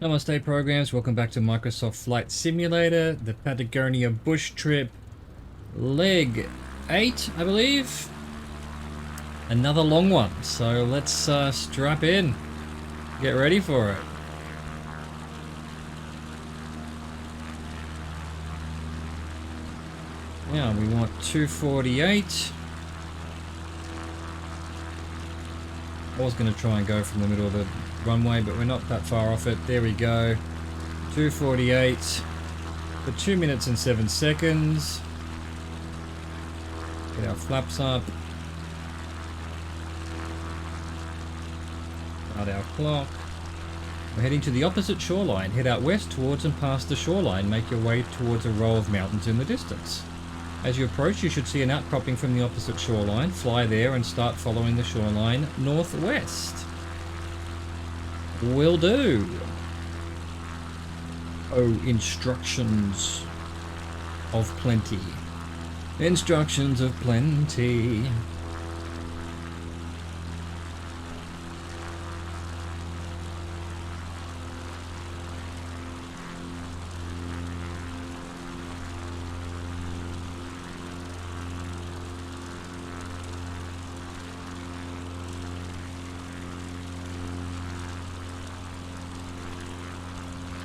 Namaste programs, welcome back to Microsoft Flight Simulator, the Patagonia Bush Trip Leg 8, I believe. Another long one, so let's strap in, get ready for it. Now we want 248. I was going to try and go from the middle of the runway, but we're not that far off it. There we go. 248 for 2 minutes and 7 seconds. Get our flaps up. Start our clock. We're heading to the opposite shoreline. Head out west towards and past the shoreline. Make your way towards a row of mountains in the distance. As you approach, you should see an outcropping from the opposite shoreline. Fly there and start following the shoreline northwest. Will do. Oh, instructions of plenty. Instructions of plenty.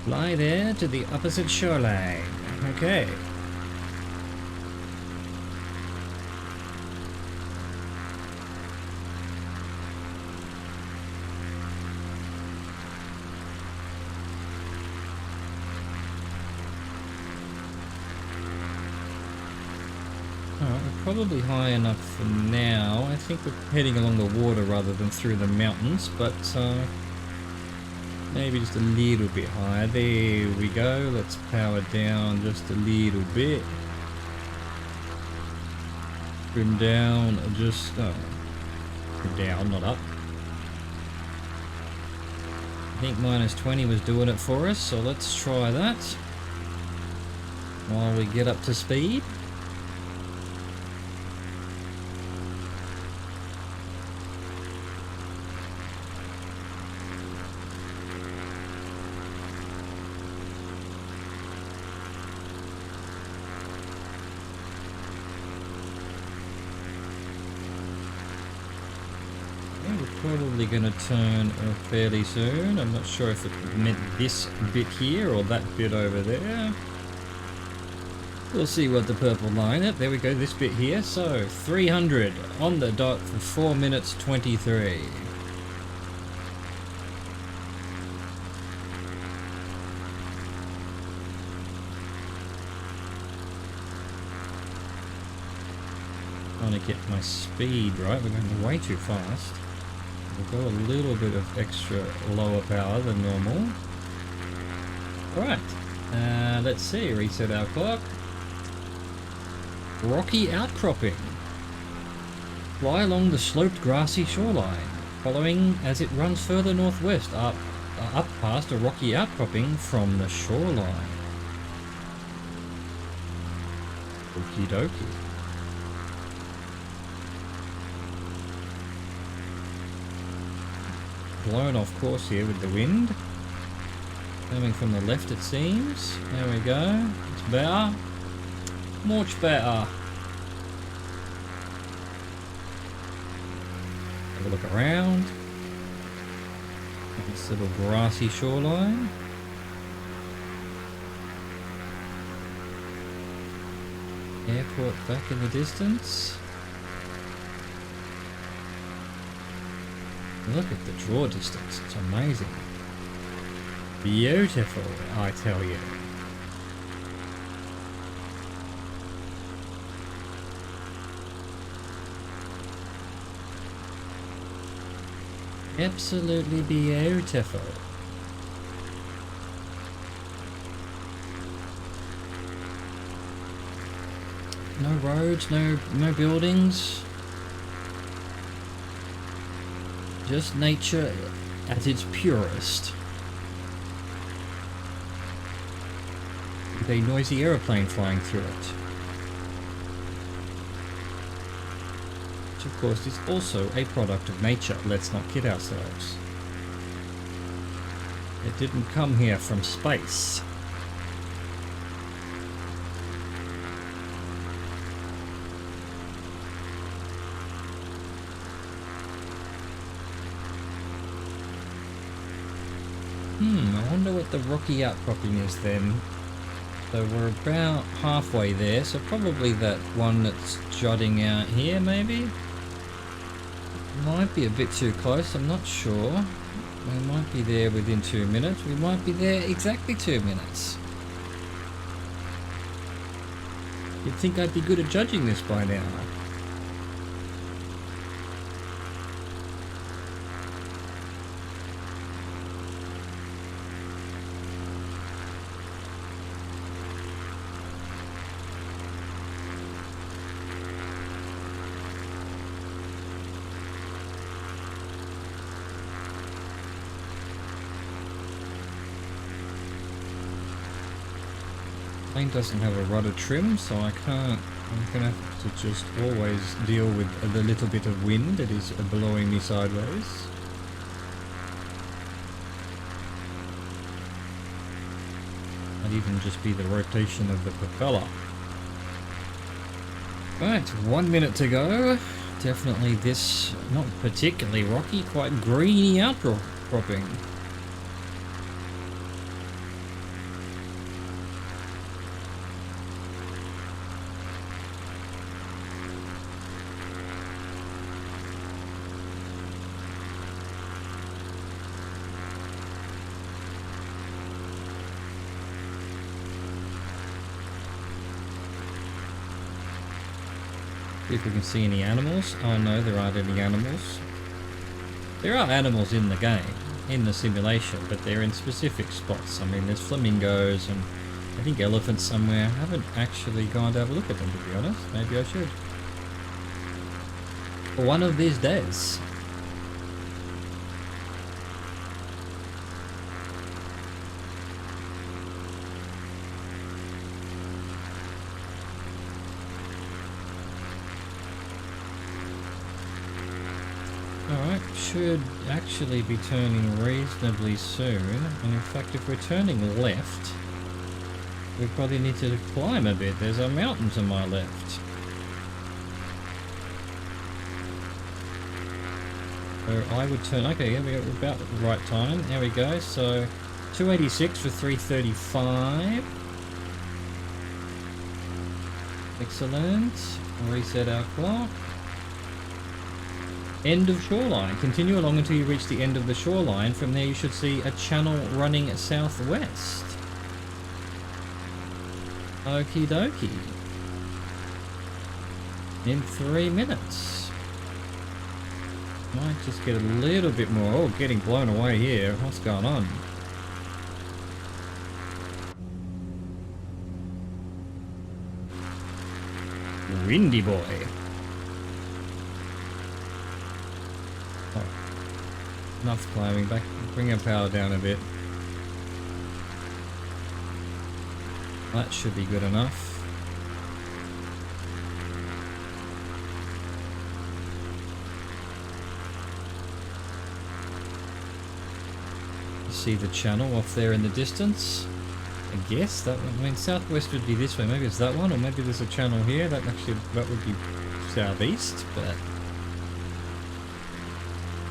Fly there to the opposite shoreline. Okay. Alright, we're probably high enough for now. I think we're heading along the water rather than through the mountains, but maybe just a little bit higher. There we go. Let's power down just a little bit. Trim down, just trim down, not up. I think minus 20 was doing it for us, so let's try that while we get up to speed. Probably going to turn fairly soon. I'm not sure if it meant this bit here or that bit over there. We'll see what the purple line is. There we go, this bit here. So 300 on the dot for 4 minutes 23. Trying to get my speed right. We're going way too fast. We'll go a little bit of extra lower power than normal. Alright, let's see, reset our clock. Rocky outcropping. Fly along the sloped grassy shoreline, following as it runs further northwest up past a rocky outcropping from the shoreline. Okie dokie. Blown off course here with the wind. Coming from the left, it seems. There we go. It's better. Much better. Have a look around. This little grassy shoreline. Airport back in the distance. Look at the draw distance, it's amazing. Beautiful, I tell you. Absolutely beautiful. No roads, no buildings. Just nature at its purest. With a noisy aeroplane flying through it. Which of course is also a product of nature, let's not kid ourselves. It didn't come here from space. I wonder what the rocky outcropping is then. So we're about halfway there, so probably that one that's jutting out here maybe? Might be a bit too close, I'm not sure. We might be there within 2 minutes, we might be there exactly 2 minutes. You'd think I'd be good at judging this by now. Plane doesn't have a rudder trim, so I'm gonna have to just always deal with the little bit of wind that is blowing me sideways. Might even just be the rotation of the propeller. Right, 1 minute to go. Definitely this, not particularly rocky, quite greeny outcropping. See if we can see any animals. Oh no, there aren't any animals. There are animals in the game, in the simulation, but they're in specific spots. I mean, there's flamingos and I think elephants somewhere. I haven't actually gone to have a look at them, to be honest. Maybe I should. One of these days. Alright, should actually be turning reasonably soon, and in fact if we're turning left, we probably need to climb a bit. There's a mountain to my left. So I would turn, okay, yeah, we're about the right time, there we go, so 286 for 335. Excellent, reset our clock. End of shoreline. Continue along until you reach the end of the shoreline. From there you should see a channel running southwest. Okie dokie. In 3 minutes. Might just get a little bit more. Oh, getting blown away here. What's going on? Windy boy. Enough climbing back, bring our power down a bit. That should be good enough. You see the channel off there in the distance? I guess that one, I mean southwest would be this way, maybe it's that one, or maybe there's a channel here, that would be southeast, but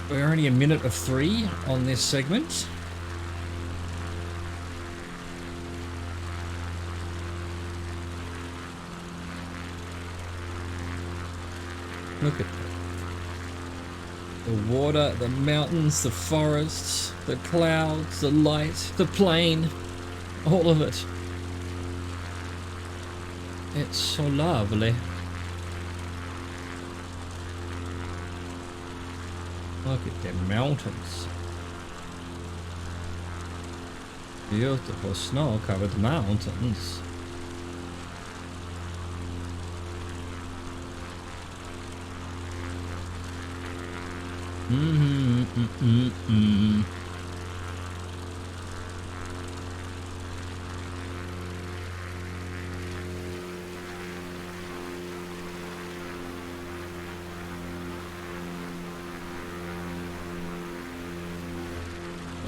we're only a minute of 3 on this segment. Look at that. The water, the mountains, the forests, the clouds, the light, the plane, all of it. It's so lovely. Look at the mountains. Beautiful snow-covered mountains.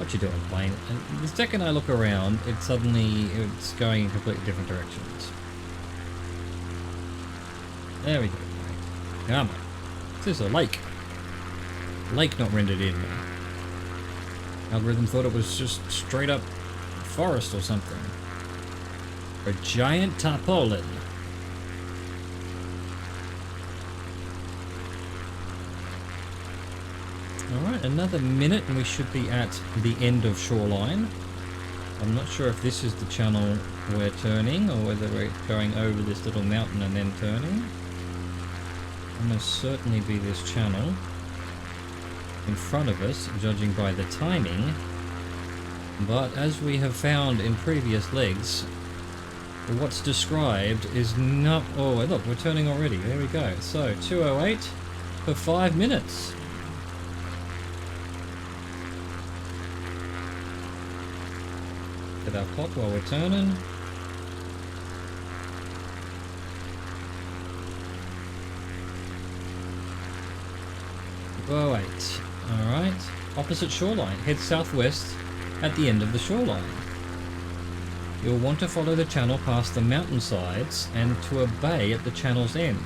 What you doing, plane? And the second I look around, it's going in completely different directions. There we go. Come on. This is a lake. Lake not rendered in. Algorithm thought it was just straight up forest or something. A giant tarpaulin. Alright, another minute and we should be at the end of shoreline. I'm not sure if this is the channel we're turning or whether we're going over this little mountain and then turning. It must certainly be this channel in front of us, judging by the timing. But as we have found in previous legs, what's described is not... Oh, look, we're turning already. There we go. So, 2:08 for 5 minutes. At our clock while we're turning. Oh, 8. Alright. Opposite shoreline. Head southwest at the end of the shoreline. You'll want to follow the channel past the mountainsides and to a bay at the channel's end.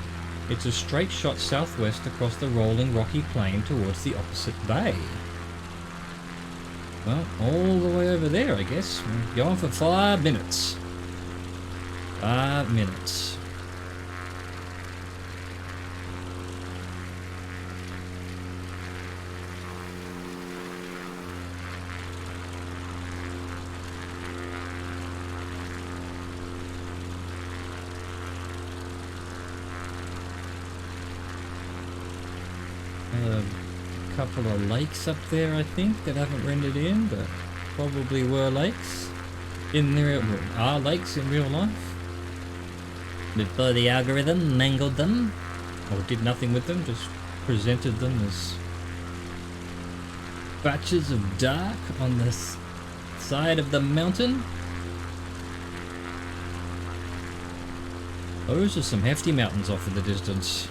It's a straight shot southwest across the rolling rocky plain towards the opposite bay. Well, all the way over there, I guess. We're going for 5 minutes. 5 minutes. A couple of lakes up there, I think, that haven't rendered in, but probably were lakes. Are lakes in real life. Before the algorithm mangled them, or did nothing with them, just presented them as patches of dark on the side of the mountain. Those are some hefty mountains off in the distance.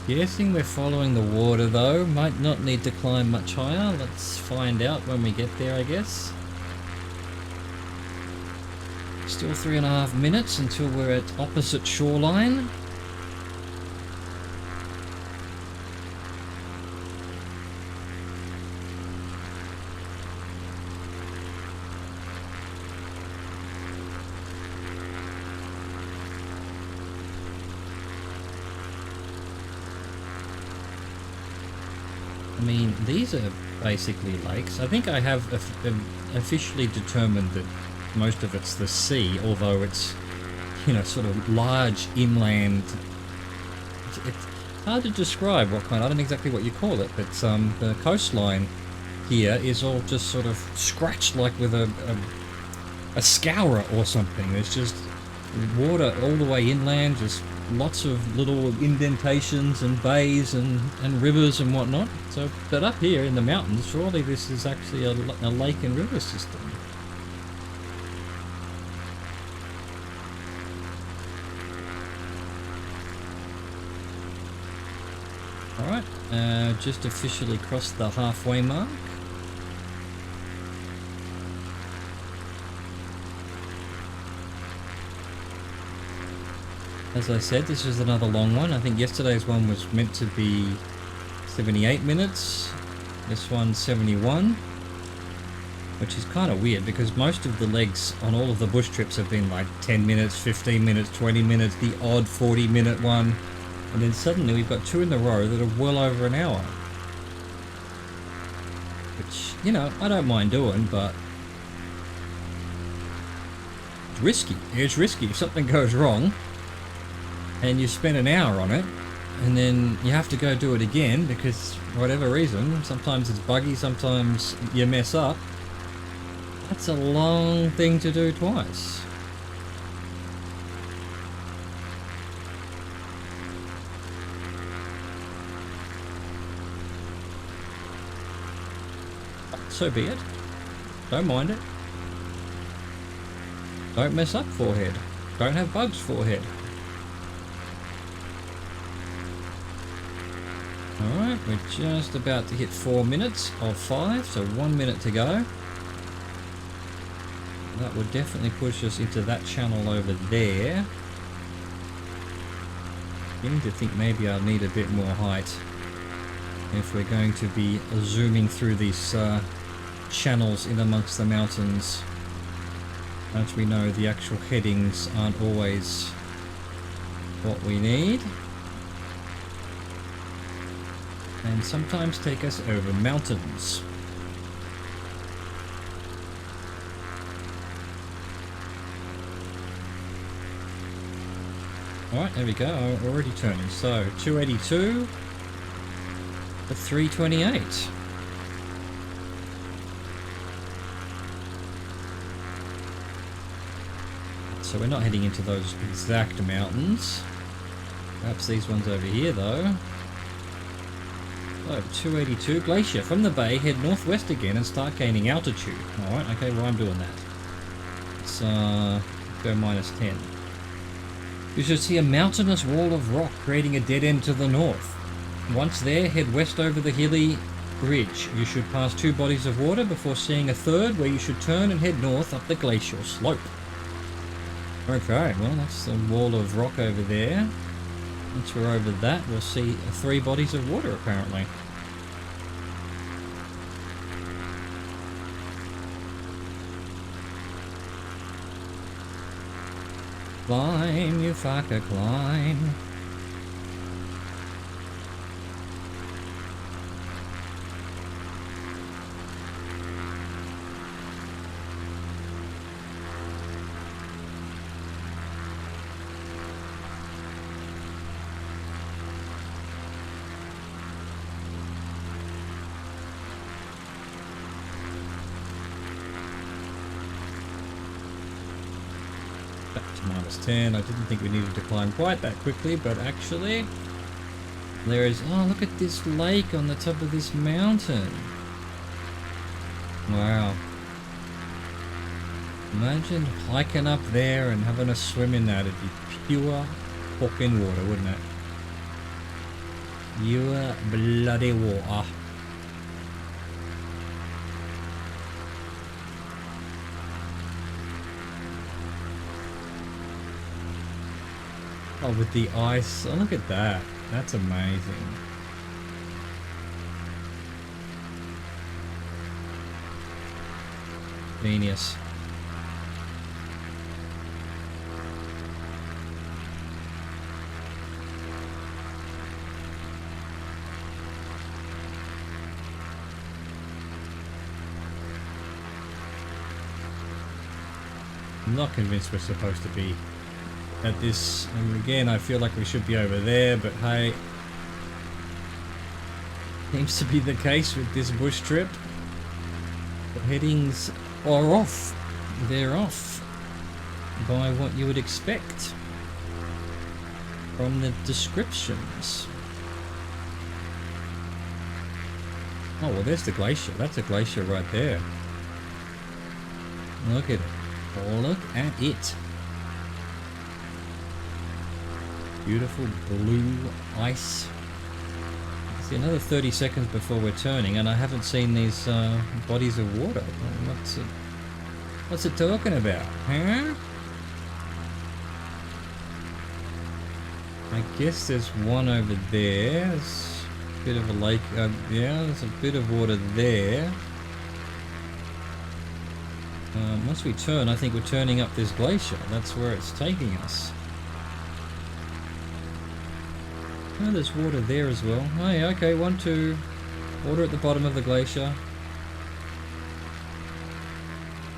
Guessing we're following the water though, might not need to climb much higher. Let's find out when we get there, I guess. Still 3.5 minutes until we're at opposite shoreline. I mean, these are basically lakes. I think I have officially determined that most of it's the sea, although it's, you know, sort of large inland. It's hard to describe what kind. I don't know exactly what you call it, but the coastline here is all just sort of scratched like with a scourer or something. There's just water all the way inland, just lots of little indentations and bays and rivers and whatnot. So, but up here in the mountains, surely this is actually a lake and river system. Alright, just officially crossed the halfway mark. As I said, this is another long one. I think yesterday's one was meant to be 78 minutes. This one's 71. Which is kind of weird because most of the legs on all of the bush trips have been like 10 minutes, 15 minutes, 20 minutes, the odd 40-minute one. And then suddenly we've got two in a row that are well over an hour. Which, you know, I don't mind doing, but it's risky. It's risky. If something goes wrong and you spend an hour on it, and then you have to go do it again because for whatever reason, sometimes it's buggy, sometimes you mess up. That's a long thing to do twice. So be it. Don't mind it. Don't mess up, forehead. Don't have bugs, forehead. Alright. Alright, we're just about to hit 4 minutes of 5, so 1 minute to go. That would definitely push us into that channel over there. Beginning to think maybe I'll need a bit more height if we're going to be zooming through these channels in amongst the mountains. As we know, the actual headings aren't always what we need, and sometimes take us over mountains. Alright, there we go, I'm already turning. So, 282 to 328. So we're not heading into those exact mountains. Perhaps these ones over here though. Oh, 282 Glacier. From the bay, head northwest again and start gaining altitude. Alright, okay, well I'm doing that. Let's go -10. You should see a mountainous wall of rock creating a dead end to the north. Once there, head west over the hilly ridge. You should pass 2 bodies of water before seeing a third where you should turn and head north up the glacial slope. Okay, well that's the wall of rock over there. Once we're over that, we'll see 3 bodies of water apparently. Climb, you fucker, climb. -10. I didn't think we needed to climb quite that quickly, but actually there is... Oh, look at this lake on the top of this mountain. Wow. Imagine hiking up there and having a swim in that. It'd be pure fucking water, wouldn't it? Pure bloody water. Oh, with the ice. Oh, look at that. That's amazing. Genius. I'm not convinced we're supposed to be at this, and again I feel like we should be over there, but hey, seems to be the case with this bush trip. The headings are off. They're off by what you would expect from the descriptions. Oh well, there's the glacier. That's a glacier right there. Look at it. Look at it. Beautiful blue ice. See, another 30 seconds before we're turning, and I haven't seen these bodies of water. What's it talking about, huh? I guess there's one over there. There's a bit of a lake. Yeah, there's a bit of water there. Once we turn, I think we're turning up this glacier. That's where it's taking us. Oh, there's water there as well. Oh yeah, okay, 1, 2. Water at the bottom of the glacier.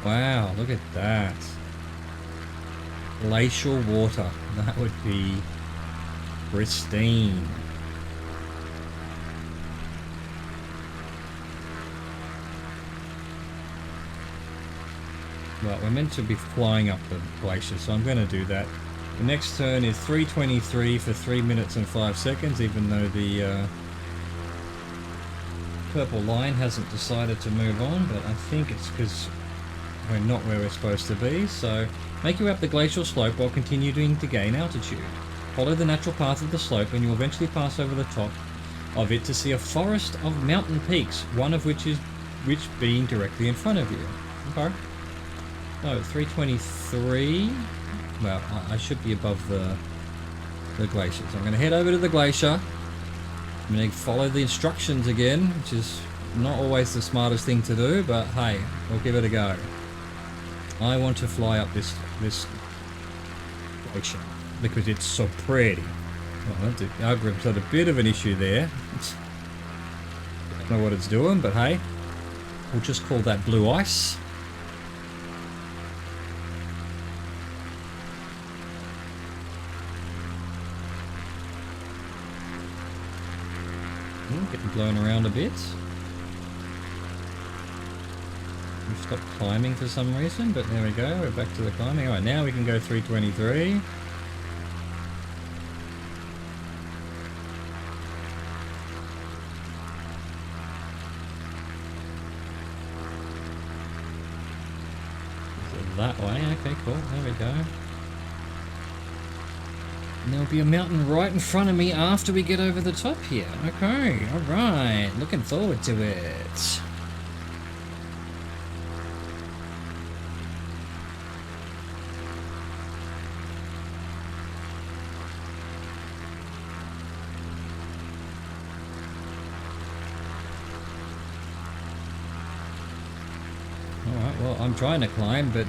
Wow, look at that. Glacial water. That would be pristine. Well, we're meant to be flying up the glacier, so I'm going to do that. The next turn is 3:23 for 3 minutes and 5 seconds, even though the purple line hasn't decided to move on, but I think it's because we're not where we're supposed to be. So make your way up the glacial slope while continuing to gain altitude. Follow the natural path of the slope and you'll eventually pass over the top of it to see a forest of mountain peaks, one of which being directly in front of you. Okay. Oh, 323. Well, I should be above the glacier. So I'm going to head over to the glacier. I'm going to follow the instructions again, which is not always the smartest thing to do, but hey, we'll give it a go. I want to fly up this glacier because it's so pretty. Well, the algorithm's had a bit of an issue there. Don't know what it's doing, but hey, we'll just call that blue ice. Getting blown around a bit. We've stopped climbing for some reason, but there we go, we're back to the climbing. Alright, now we can go 323. So that way, okay, cool, there we go. And there'll be a mountain right in front of me after we get over the top here. Okay, alright, looking forward to it. Alright, well, I'm trying to climb, but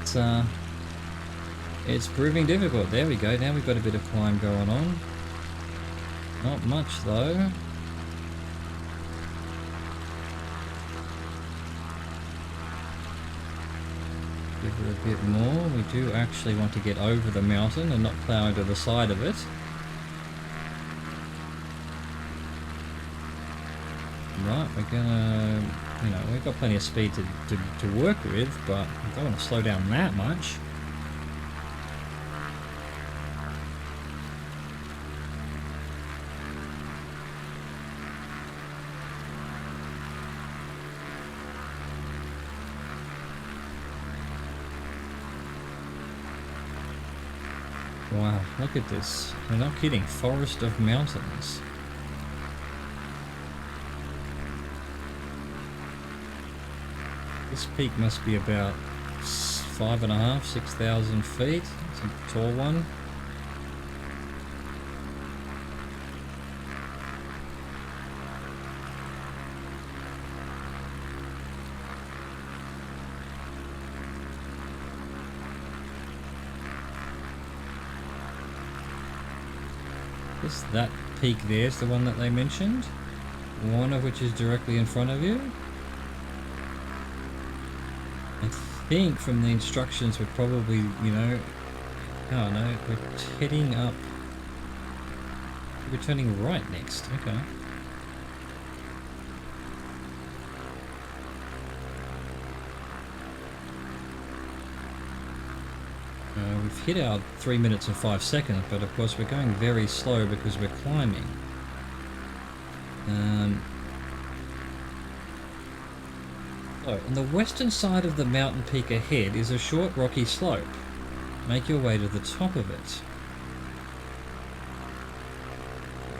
it's proving difficult. There we go. Now we've got a bit of climb going on. Not much though. Give her a bit more. We do actually want to get over the mountain and not plow into the side of it. Right, we're gonna, you know, we've got plenty of speed to work with, but I don't want to slow down that much. Wow, look at this. We're not kidding. Forest of mountains. This peak must be about 5,500, 6,000 feet. It's a tall one. That peak there is the one that they mentioned, one of which is directly in front of you. I think from the instructions we're probably, you know, oh no, we're heading up, we're turning right next, okay. We've hit our 3 minutes and 5 seconds, but of course we're going very slow because we're climbing. So, on the western side of the mountain peak ahead is a short rocky slope. Make your way to the top of it.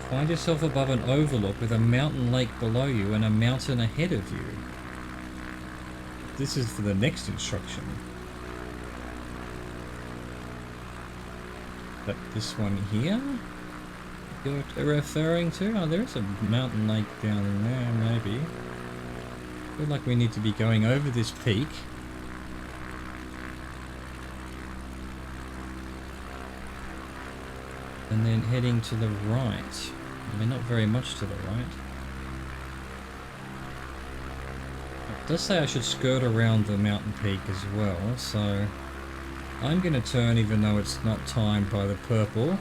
Find yourself above an overlook with a mountain lake below you and a mountain ahead of you. This is for the next instruction. But this one here you're referring to? Oh, there's a mountain lake down there, maybe. I feel like we need to be going over this peak. And then heading to the right. I mean, not very much to the right. It does say I should skirt around the mountain peak as well, so I'm going to turn, even though it's not timed by the purple,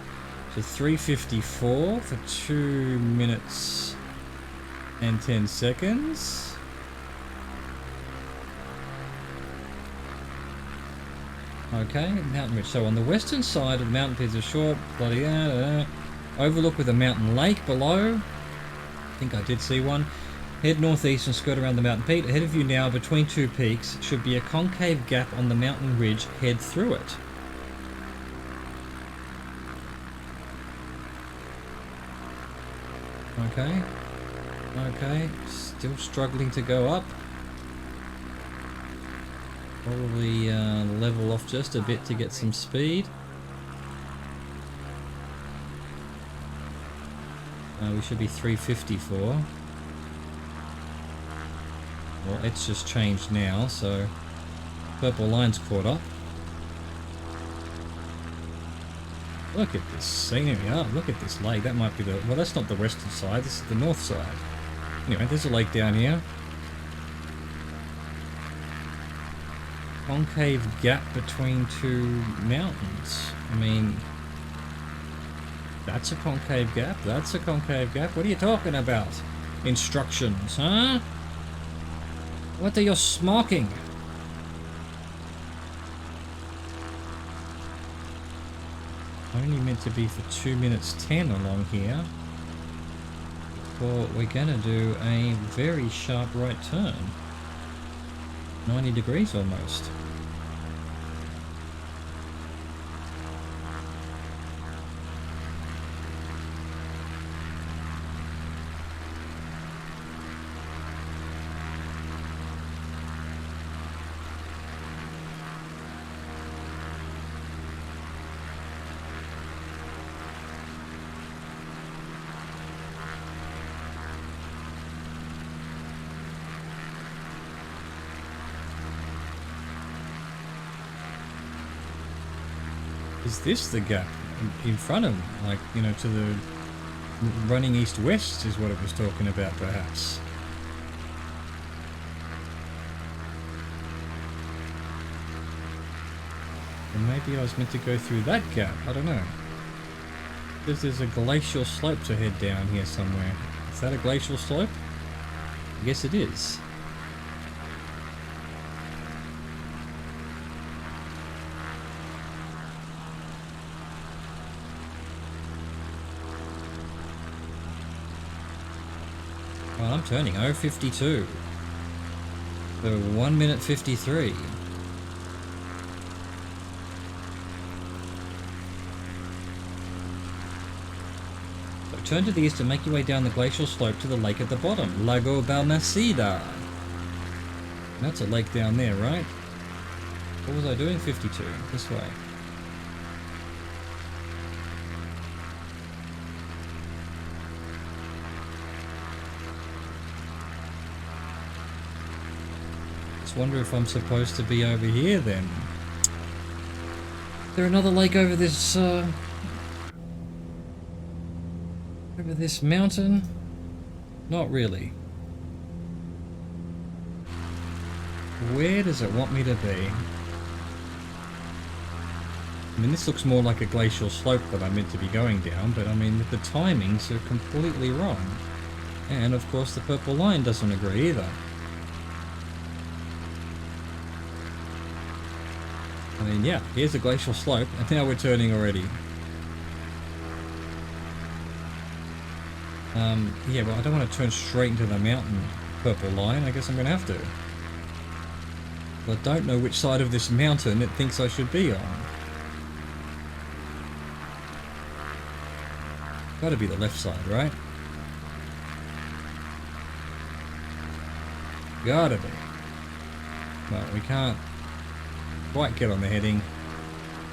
to 354 for 2 minutes and 10 seconds. Okay, mountain ridge. So on the western side of the mountain peak is a short, bloody overlook with a mountain lake below. I think I did see one. Head northeast and skirt around the mountain peak. Ahead of you now, between two peaks, should be a concave gap on the mountain ridge. Head through it. Okay. Okay, still struggling to go up. Probably level off just a bit to get some speed. We should be 354. Well, it's just changed now, so purple line's caught up. Look at this scenery. Oh, look at this lake. That might be the... Well, that's not the western side. This is the north side. Anyway, there's a lake down here. Concave gap between two mountains. I mean... That's a concave gap. That's a concave gap. What are you talking about? Instructions, huh? What are you smoking? Only meant to be for 2 minutes 10 along here. Well, we're gonna do a very sharp right turn. 90 degrees almost. Is this the gap in front of me? Like, you know, to the running east-west is what it was talking about, perhaps. Or maybe I was meant to go through that gap. I don't know. Because there's a glacial slope to head down here somewhere. Is that a glacial slope? I guess it is. Well, I'm turning 052. So 1 minute 53. So turn to the east and make your way down the glacial slope to the lake at the bottom, Lago Balmaceda. That's a lake down there, right? What was I doing? 52. This way. Wonder if I'm supposed to be over here then. Is there another lake over this mountain? Not really. Where does it want me to be? I mean, this looks more like a glacial slope that I'm meant to be going down, but I mean, the timings are completely wrong. And of course the purple line doesn't agree either. I mean, yeah, here's a glacial slope, and now we're turning already. Yeah, well, I don't want to turn straight into the mountain purple line. I guess I'm going to have to. But I don't know which side of this mountain it thinks I should be on. Gotta be the left side, right? Gotta be. Well, we can't quite get on the heading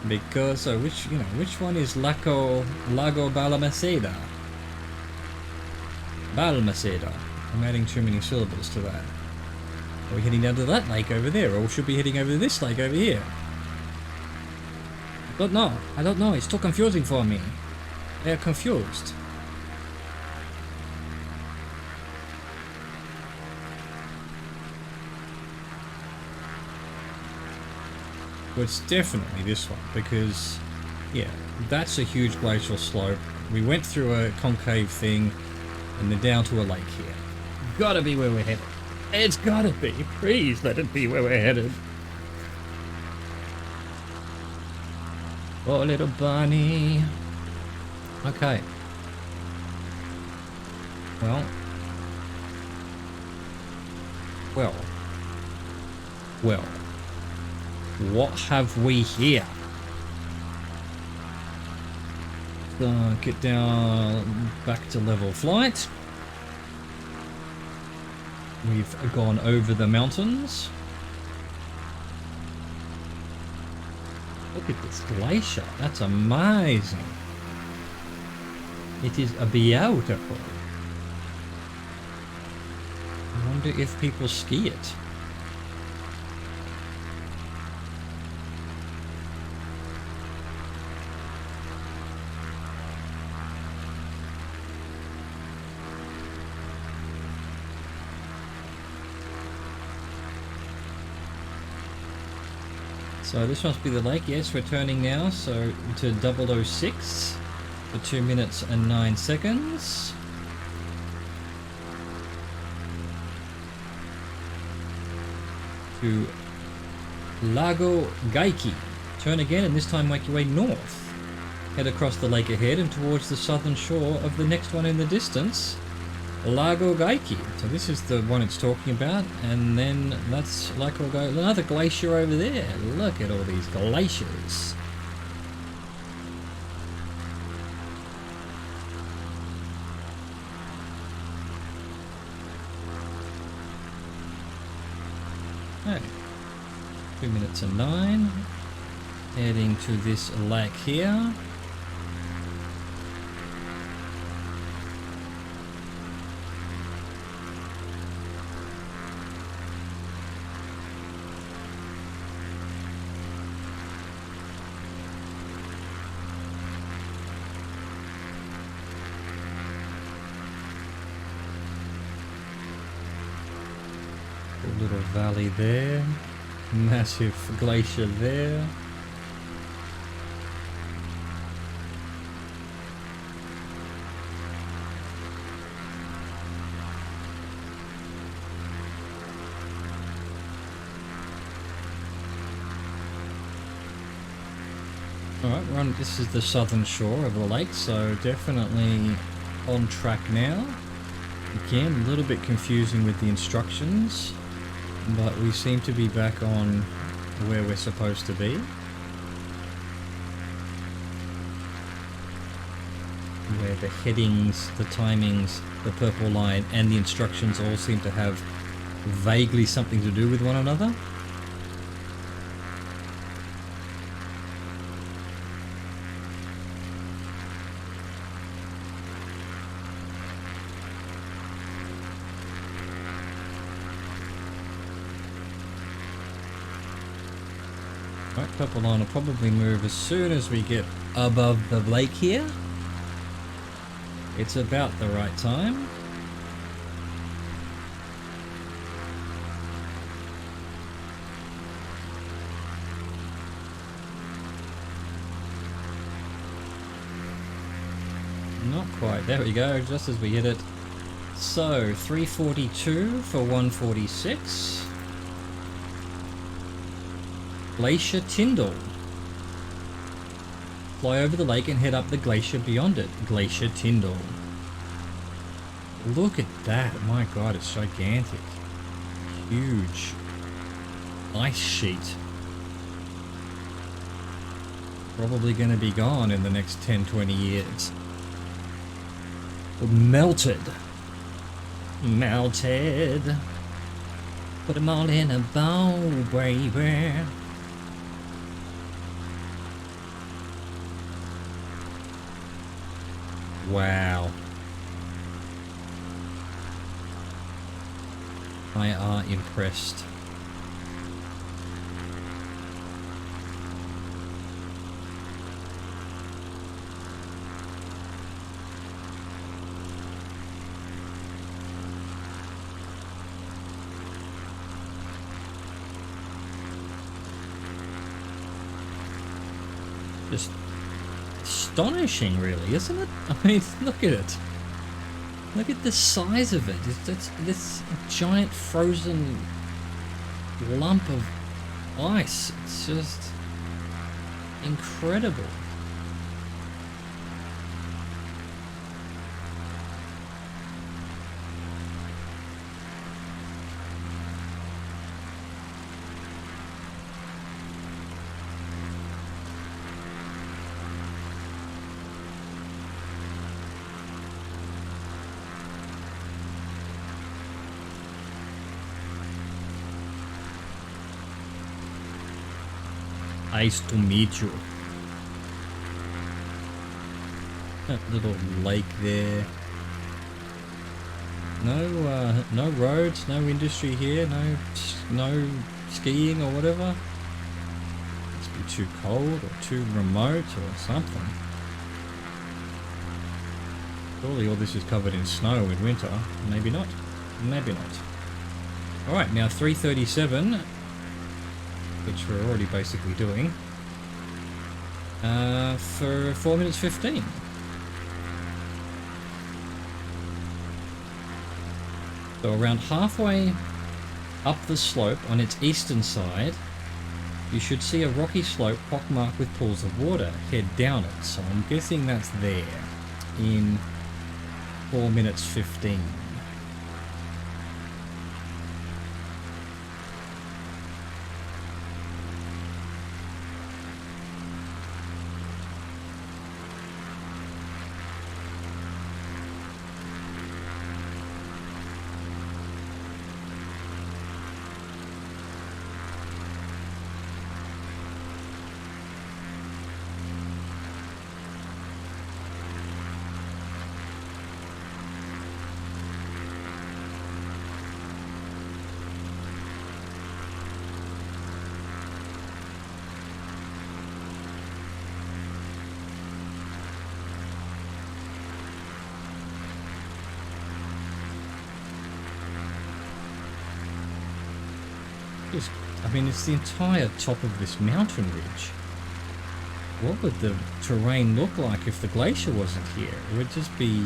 because which one is Lago Balmaceda? Balmaceda. I'm adding too many syllables to that. Are we heading down to that lake over there, or should we be heading over to this lake over here? I don't know. It's too confusing for me. They're confused. Well, it's definitely this one, because, yeah, that's a huge glacial slope. We went through a concave thing, and then down to a lake here. Gotta be where we're headed. It's gotta be. Please let it be where we're headed. Oh, little bunny. Okay. Well. What have we here? Get down back to level flight. We've gone over the mountains. Look at this glacier. That's amazing. It is beautiful. I wonder if people ski it. So this must be the lake. Yes, we're turning now. So to 006 for 2 minutes and 9 seconds. To Lago Gaiki. Turn again and this time make your way north. Head across the lake ahead and towards the southern shore of the next one in the distance. Lago Gaiki. So this is the one it's talking about, and then that's another glacier over there. Look at all these glaciers. Okay. 2 minutes and 9. Heading to this lake here. Little valley there, massive glacier there. Alright, this is the southern shore of the lake, so definitely on track now. Again, a little bit confusing with the instructions, but we seem to be back on where we're supposed to be. Where the headings, the timings, the purple line, and the instructions all seem to have vaguely something to do with one another. Right, purple line will probably move as soon as we get above the lake here. It's about the right time. Not quite. There we go, just as we hit it. So, 342 for 146. Glacier Tyndall. Fly over the lake and head up the glacier beyond it. Glacier Tyndall. Look at that. My god, it's gigantic. Huge. Ice sheet. Probably going to be gone in the next 10-20 years. Melted. Melted. Put them all in a bowl, baby. Wow. I are impressed. Just astonishing, really, isn't it? I mean, look at it. Look at the size of it. It's this giant frozen lump of ice. It's just incredible. Nice to meet you. That little lake there. No roads, no industry here, no skiing or whatever. Must be too cold or too remote or something. Surely all this is covered in snow in winter. Maybe not. Maybe not. Alright, now 3:37, which we're already basically doing, for 4 minutes 15. So around halfway up the slope on its eastern side, you should see a rocky slope pockmarked with pools of water. Head down it. So I'm guessing that's there in 4 minutes 15. I mean, it's the entire top of this mountain ridge. What would the terrain look like if the glacier wasn't here? It would just be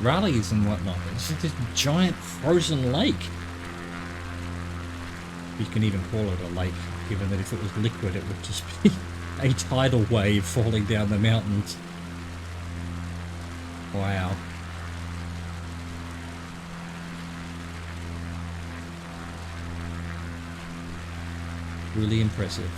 valleys and whatnot. It's like this giant frozen lake. You can even call it a lake, given that if it was liquid, it would just be a tidal wave falling down the mountains. Wow. Really impressive.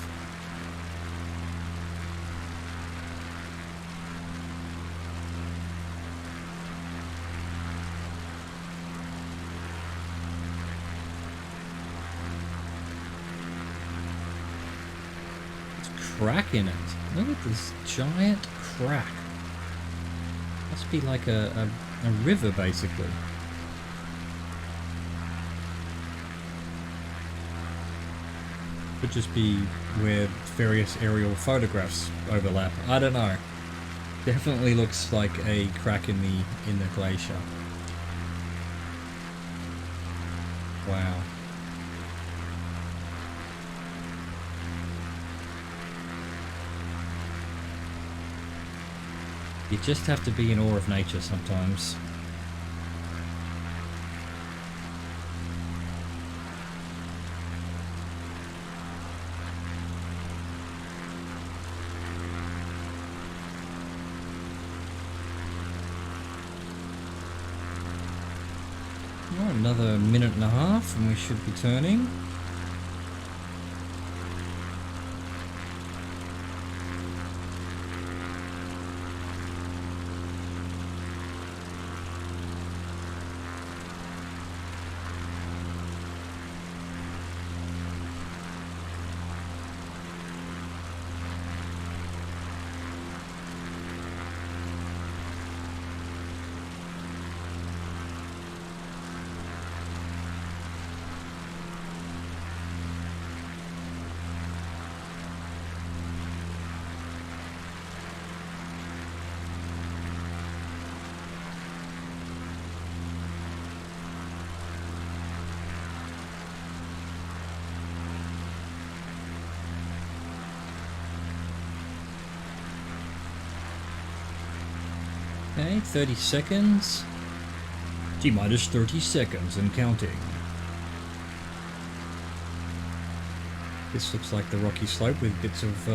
There's a crack in it. Look at this giant crack. Must be like a river, basically. Could just be where various aerial photographs overlap. I don't know. Definitely looks like a crack in the glacier. Wow. You just have to be in awe of nature sometimes. Another minute and a half and we should be turning. Okay, 30 seconds. T-minus 30 seconds and counting. This looks like the rocky slope with bits of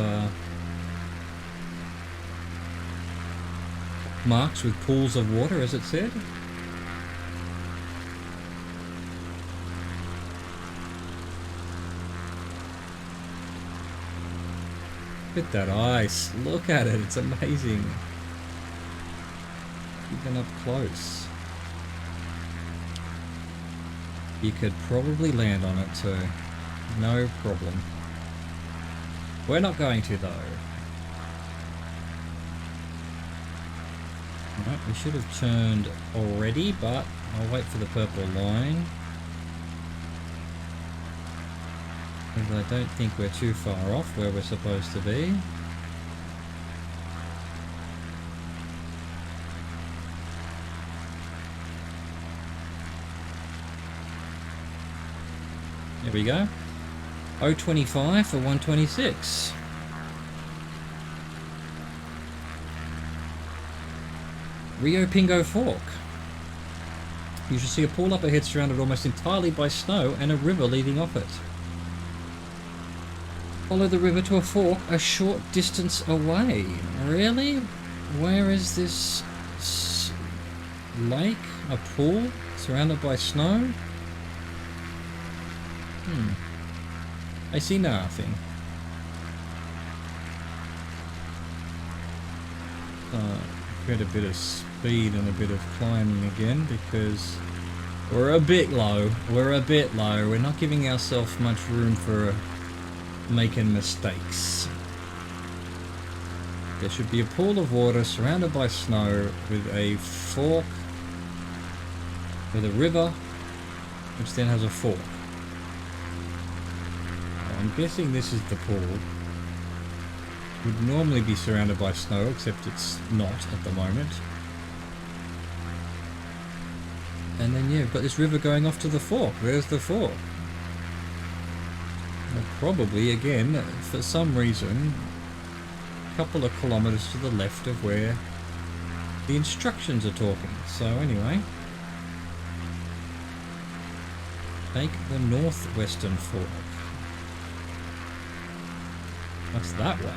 marks with pools of water, as it said. Look at that ice. Look at it. It's amazing. Even up close. You could probably land on it too. No problem. We're not going to, though. Alright, we should have turned already, but I'll wait for the purple line. Because I don't think we're too far off where we're supposed to be. There we go. 025 for 126. Rio Pingo Fork. You should see a pool up ahead surrounded almost entirely by snow and a river leading off it. Follow the river to a fork a short distance away. Really? Where is this lake? A pool surrounded by snow? I see nothing. Get a bit of speed and a bit of climbing again because we're a bit low. We're a bit low. We're not giving ourselves much room for making mistakes. There should be a pool of water surrounded by snow with a fork, with a river, which then has a fork. I'm guessing this is the pool. Would normally be surrounded by snow, except it's not at the moment. And then yeah, we've got this river going off to the fork. There's the fork. And probably, again, for some reason, a couple of kilometres to the left of where the instructions are talking. So anyway, take the northwestern fork. What's that way?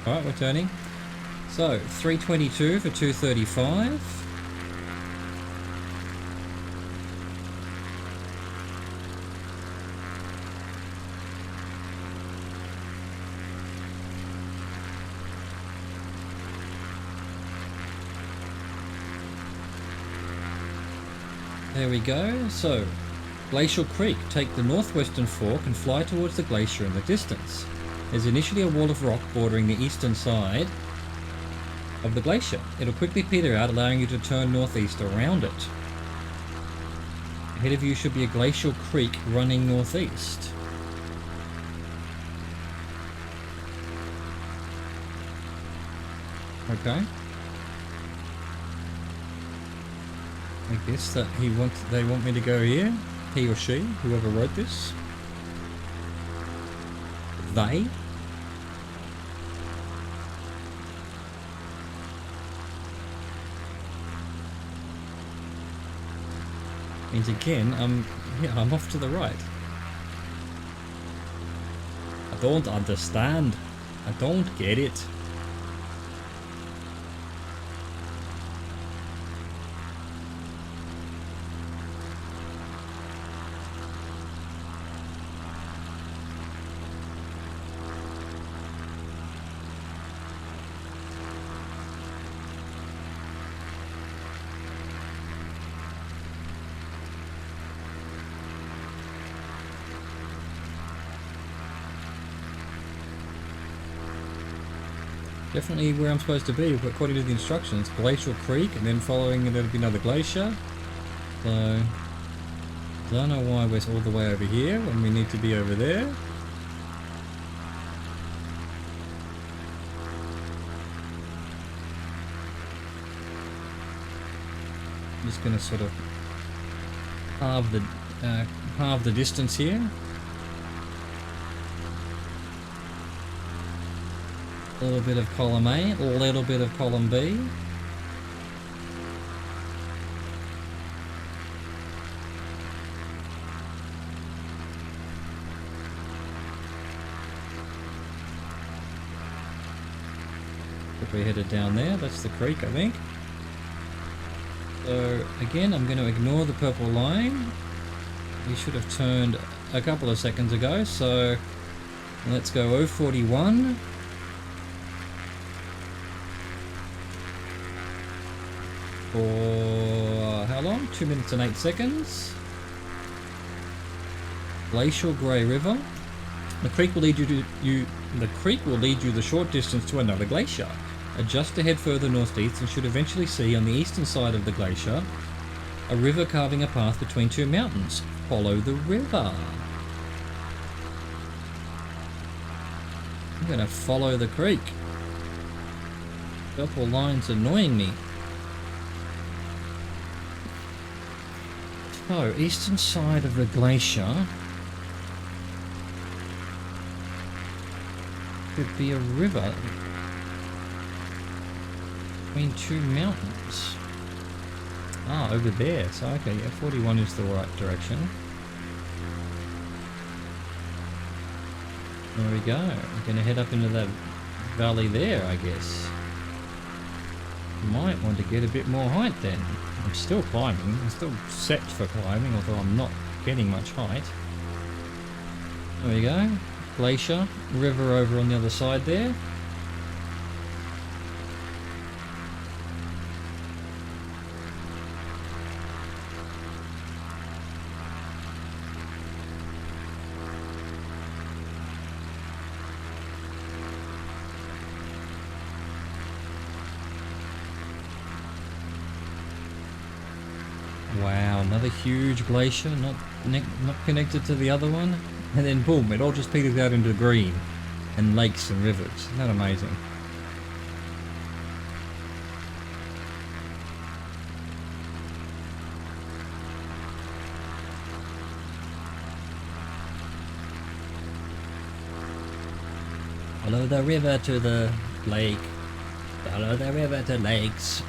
Alright, we're turning. So, 322 for 235. There we go. So, Glacial Creek. Take the northwestern fork and fly towards the glacier in the distance. There's initially a wall of rock bordering the eastern side of the glacier. It'll quickly peter out, allowing you to turn northeast around it. Ahead of you should be a glacial creek running northeast. Okay. I guess that they want me to go here. He or she, whoever wrote this. They. Means again, I'm off to the right. I don't understand. I don't get it. Definitely where I'm supposed to be, according to the instructions. Glacial Creek, and then following there'll be another glacier. So, don't know why we're all the way over here when we need to be over there. I'm just going to sort of halve the distance here. A little bit of column A, a little bit of column B. We're headed down there, that's the creek I think. So again, I'm going to ignore the purple line. We should have turned a couple of seconds ago, so let's go 041. for how long? 2 minutes and 8 seconds. Glacial Grey River. The creek will lead you the short distance to another glacier. Adjust to head further northeast and should eventually see on the eastern side of the glacier a river carving a path between two mountains. Follow the river. I'm gonna follow the creek. Purple line's annoying me. So, eastern side of the glacier could be a river between two mountains. Ah, over there. So, okay, yeah, 41 is the right direction. There we go. We're going to head up into that valley there, I guess. Might want to get a bit more height then. I'm still climbing. I'm still set for climbing, although I'm not getting much height. There we go. Glacier. River over on the other side there. Wow, another huge glacier, not connected to the other one, and then boom, it all just peters out into green, and lakes and rivers. Isn't that amazing? Follow the river to the lake. Follow the river to lakes.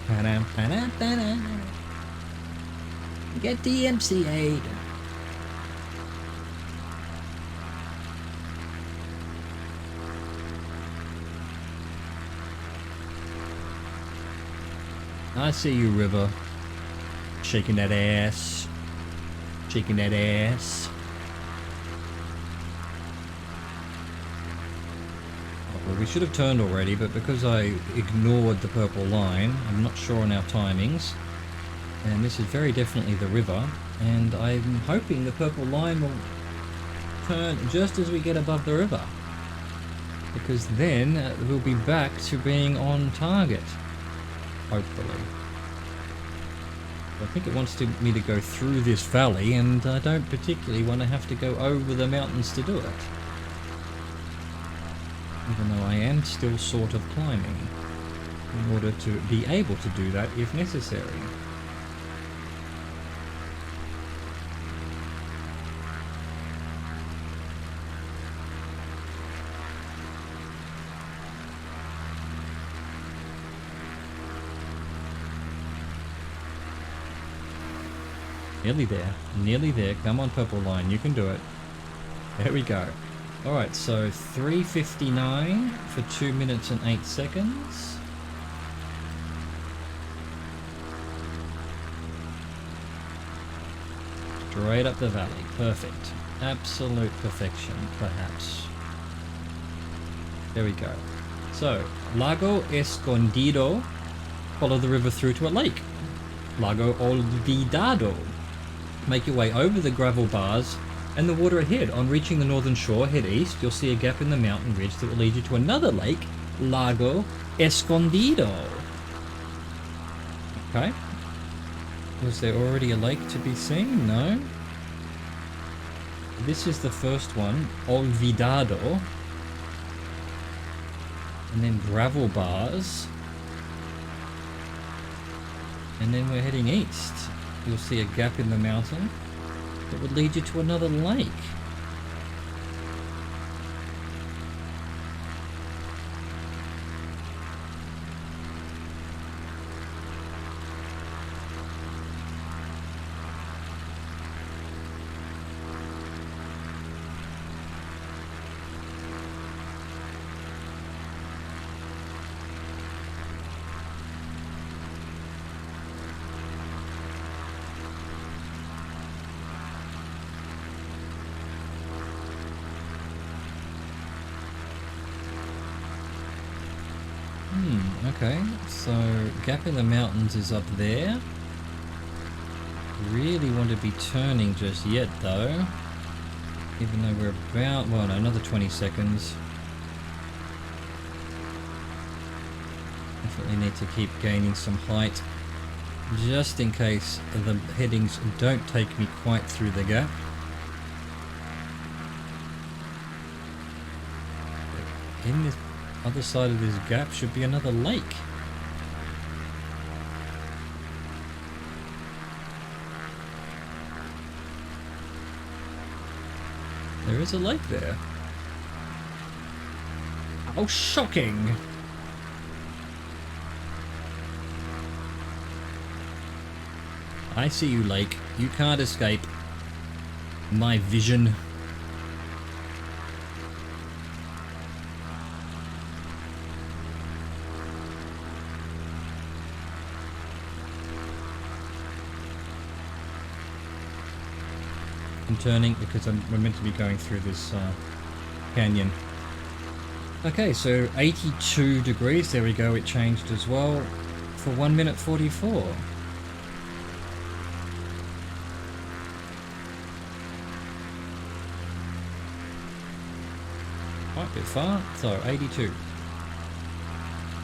Get DMCA'd. I see you, river. Shaking that ass. Shaking that ass. Well, we should have turned already, but because I ignored the purple line, I'm not sure on our timings. And this is very definitely the river, and I'm hoping the purple line will turn just as we get above the river, because then we'll be back to being on target, hopefully. I think it wants me to go through this valley, and I don't particularly want to have to go over the mountains to do it, even though I am still sort of climbing in order to be able to do that if necessary. Nearly there. Come on, purple line, you can do it. There we go. Alright, so 3:59 for 2 minutes and 8 seconds. Straight up the valley. Perfect. Absolute perfection, perhaps. There we go. So, Lago Escondido. Follow the river through to a lake. Lago Olvidado. Make your way over the gravel bars and the water ahead. On reaching the northern shore, head east. You'll see a gap in the mountain ridge that will lead you to another lake, Lago Escondido. Okay. Was there already a lake to be seen? No. This is the first one, Olvidado. And then gravel bars. And then we're heading east. You'll see a gap in the mountain that would lead you to another lake. Okay, so gap in the mountains is up there. Really want to be turning just yet though. Even though we're about, well no, another 20 seconds. Definitely need to keep gaining some height. Just in case the headings don't take me quite through the gap. In this other side of this gap should be another lake. There is a lake there. How shocking! I see you, lake. You can't escape my vision. I'm turning because we're meant to be going through this canyon. Okay, so 82 degrees. There we go. It changed as well for 1 minute 44. Quite a bit far. So 82.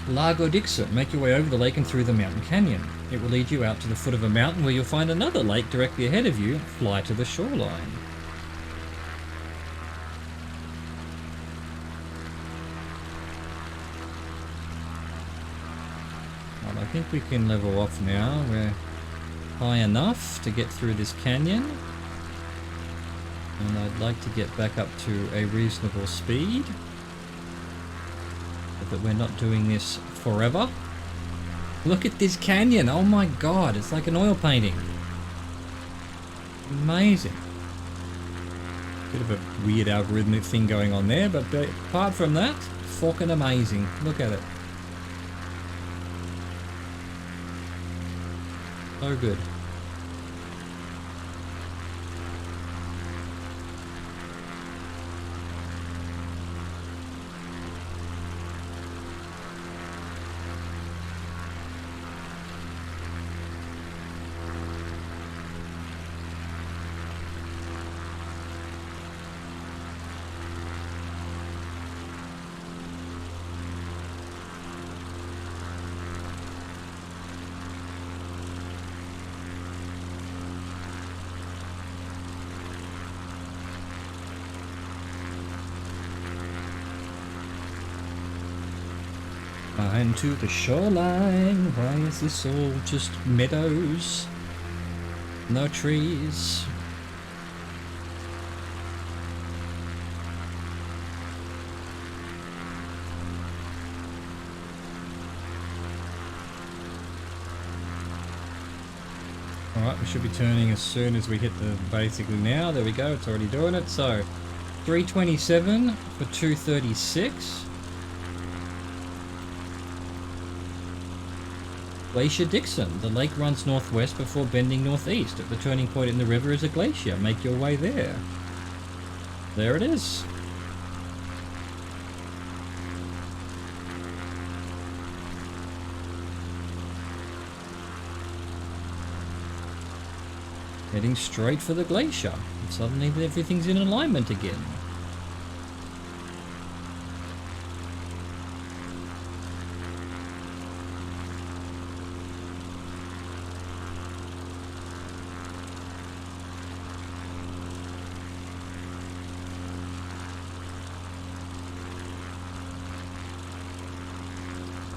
Lago Dixon. Make your way over the lake and through the mountain canyon. It will lead you out to the foot of a mountain where you'll find another lake directly ahead of you. Fly to the shoreline. Well, I think we can level off now. We're high enough to get through this canyon. And I'd like to get back up to a reasonable speed. But we're not doing this forever. Look at this canyon. Oh my god, it's like an oil painting. Amazing. Bit of a weird algorithmic thing going on there, but apart from that, fucking amazing. Look at it. So good. Climb to the shoreline. Why is this all just meadows? No trees. Alright, we should be turning as soon as we hit the basically now. There we go, it's already doing it. So 327 for 236. Glacier Dixon. The lake runs northwest before bending northeast. At the turning point in the river is a glacier. Make your way there. There it is. Heading straight for the glacier. And suddenly everything's in alignment again.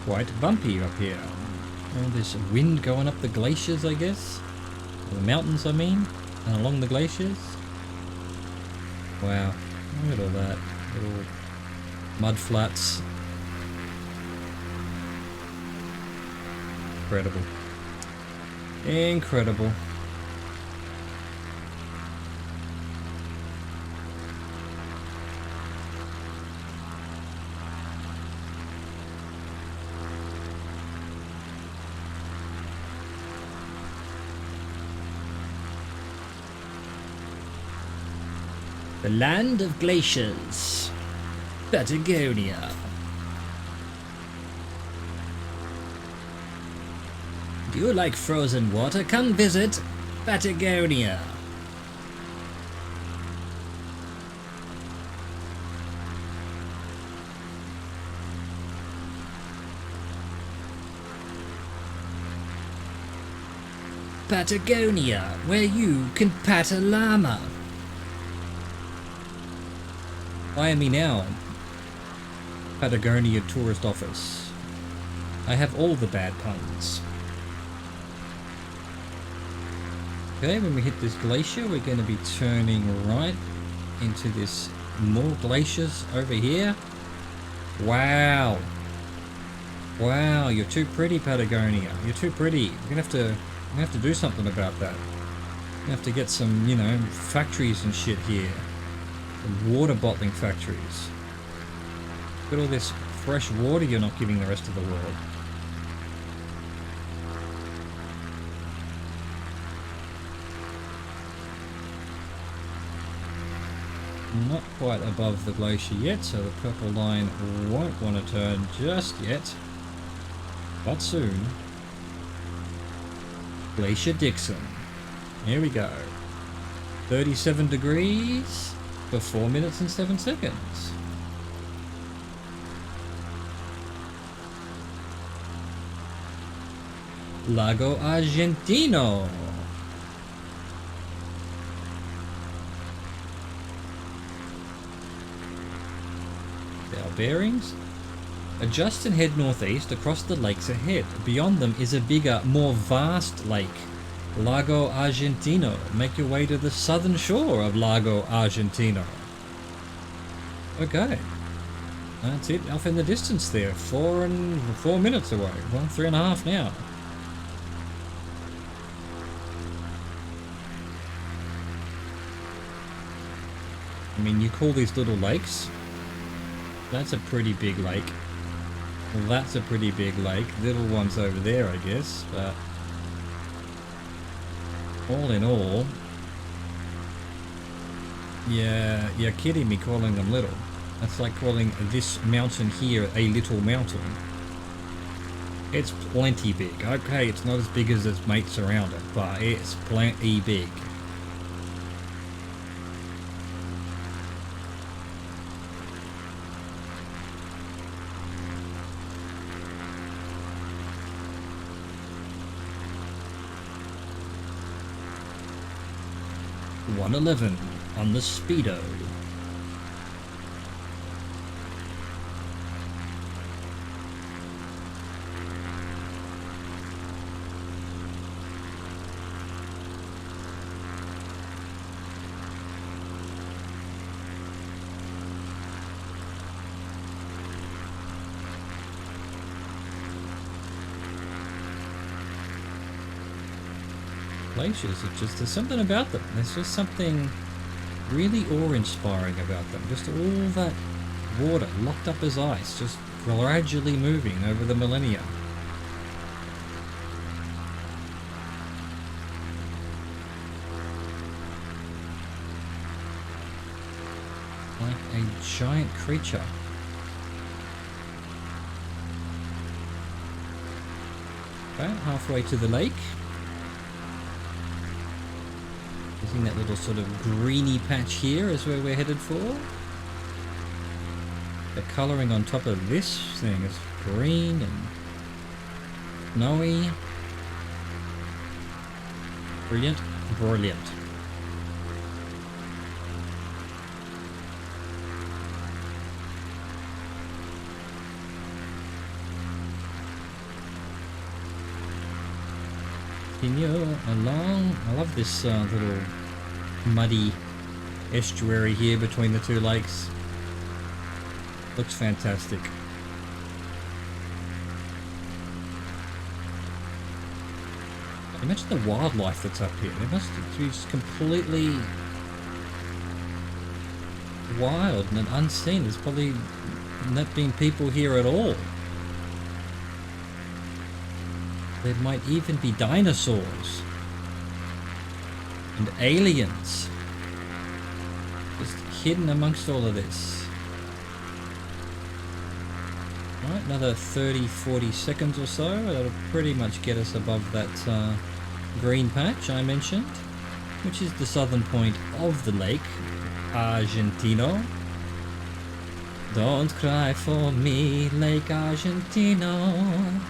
Quite bumpy up here. All this wind going up the glaciers, I guess. The mountains, I mean. And along the glaciers. Wow. Look at all that. Little mud flats. Incredible. Incredible. The land of glaciers. Patagonia. Do you like frozen water? Come visit Patagonia. Patagonia, where you can pat a llama. Hire me now. Patagonia Tourist Office. I have all the bad puns. Okay, when we hit this glacier, we're going to be turning right into this more glaciers over here. Wow. Wow, you're too pretty, Patagonia. You're too pretty. We're going to have to do something about that. We have to get some, you know, factories and shit here. Some water bottling factories. Look at all this fresh water you're not giving the rest of the world. Not quite above the glacier yet, so the purple line won't want to turn just yet. But soon. Glacier Dixon. Here we go. 37 degrees for 4 minutes and 7 seconds. Lago Argentino. Our bearings. Adjust and head northeast across the lakes ahead. Beyond them is a bigger, more vast lake, Lago Argentino. Make your way to the southern shore of Lago Argentino. Okay. That's it, off in the distance there. 4 minutes away. Well, 3.5 now. I mean, you call these little lakes. That's a pretty big lake. Well, that's a pretty big lake. Little one's over there, I guess, but all in all, yeah, you're kidding me calling them little. That's like calling this mountain here a little mountain. It's plenty big. Okay, it's not as big as its mates around it, but it's plenty big. .111 on the Speedo. Glaciers, there's something about them. There's just something really awe-inspiring about them. Just all that water locked up as ice, just gradually moving over the millennia. Like a giant creature. About halfway to the lake. That little sort of greeny patch here is where we're headed for. The colouring on top of this thing is green and snowy. Brilliant, brilliant. Continue along. I love this little muddy estuary here between the two lakes. Looks fantastic. Imagine the wildlife that's up here. It must be just completely wild and unseen. There's probably not been people here at all. There might even be dinosaurs. And aliens. Just hidden amongst all of this. Right, another 30-40 seconds or so. That'll pretty much get us above that green patch I mentioned, which is the southern point of the lake, Argentino. Don't cry for me, Lake Argentino.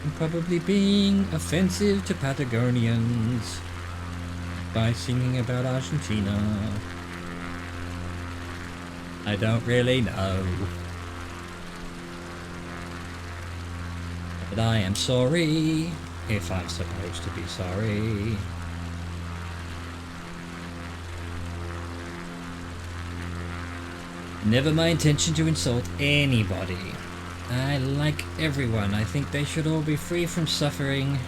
I'm probably being offensive to Patagonians by singing about Argentina. I don't really know. But I am sorry, if I'm supposed to be sorry. Never my intention to insult anybody. I like everyone. I think they should all be free from suffering,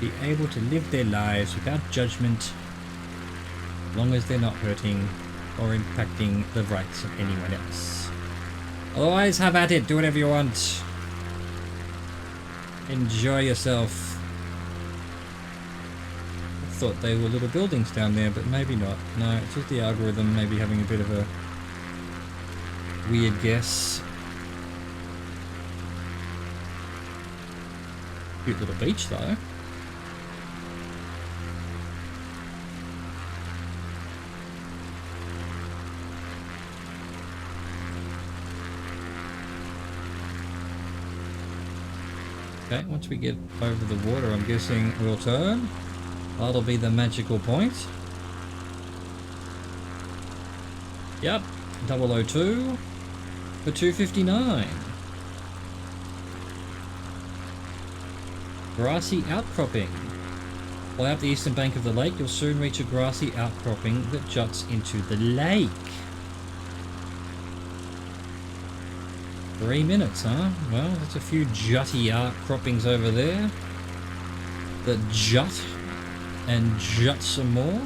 be able to live their lives without judgment, as long as they're not hurting or impacting the rights of anyone else. Otherwise, have at it. Do whatever you want. Enjoy yourself. I thought they were little buildings down there, but maybe not. No, it's just the algorithm maybe having a bit of a weird guess. Cute little beach though. Okay, once we get over the water, I'm guessing we'll turn. That'll be the magical point. Yep, 002 for 259. Grassy outcropping. Fly up the eastern bank of the lake, you'll soon reach a grassy outcropping that juts into the lake. 3 minutes, huh? Well, there's a few jutty outcroppings over there that jut and jut some more.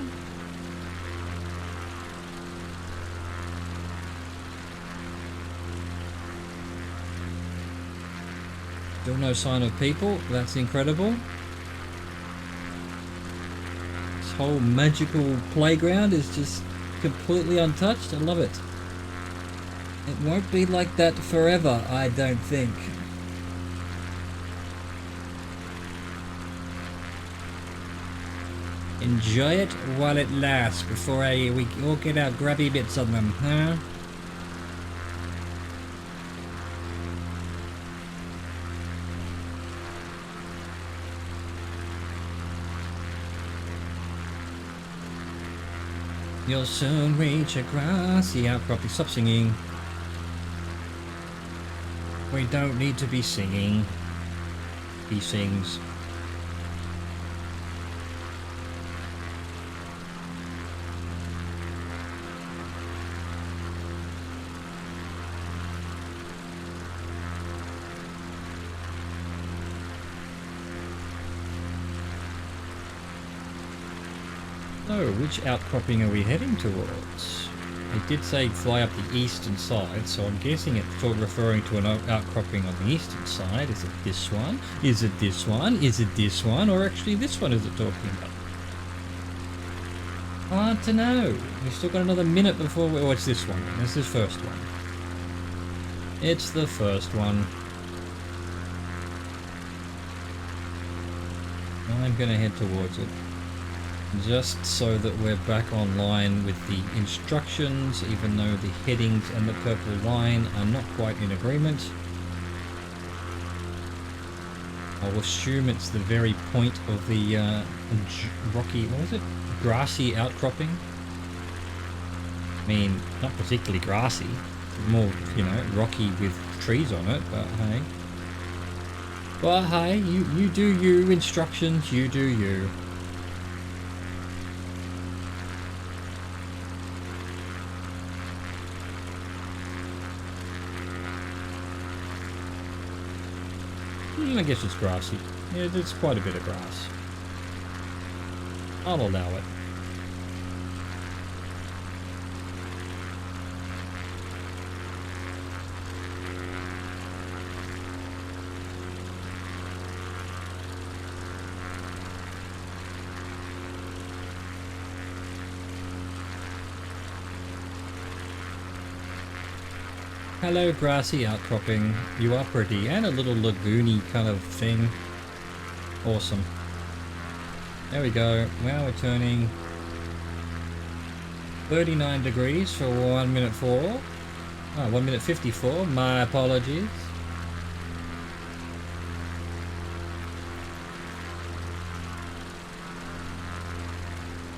Still no sign of people. That's incredible. This whole magical playground is just completely untouched. I love it. It won't be like that forever, I don't think. Enjoy it while it lasts before we all get our grubby bits on them, huh? You'll soon reach a grassy outcropping. Stop singing. We don't need to be singing. He sings. So, which outcropping are we heading towards? It did say fly up the eastern side, so I'm guessing it's sort of referring to an outcropping on the eastern side. Is it this one? Is it this one? Is it this one? Or actually this one is it talking about? Hard to know. We've still got another minute before we... Oh, it's this one. It's the first one. It's the first one. I'm going to head towards it. Just so that we're back online with the instructions, even though the headings and the purple line are not quite in agreement. I'll assume it's the very point of the rocky, what was it? Grassy outcropping. I mean, not particularly grassy, more, you know, rocky with trees on it, but hey. But hey, you do you, instructions, you do you. I guess it's grassy. Yeah, there's quite a bit of grass. I'll allow it. Hello, grassy outcropping. You are pretty, and a little lagoony kind of thing. Awesome. There we go. Now we're turning 39 degrees for 1 minute 4. Oh, 1 minute 54. My apologies.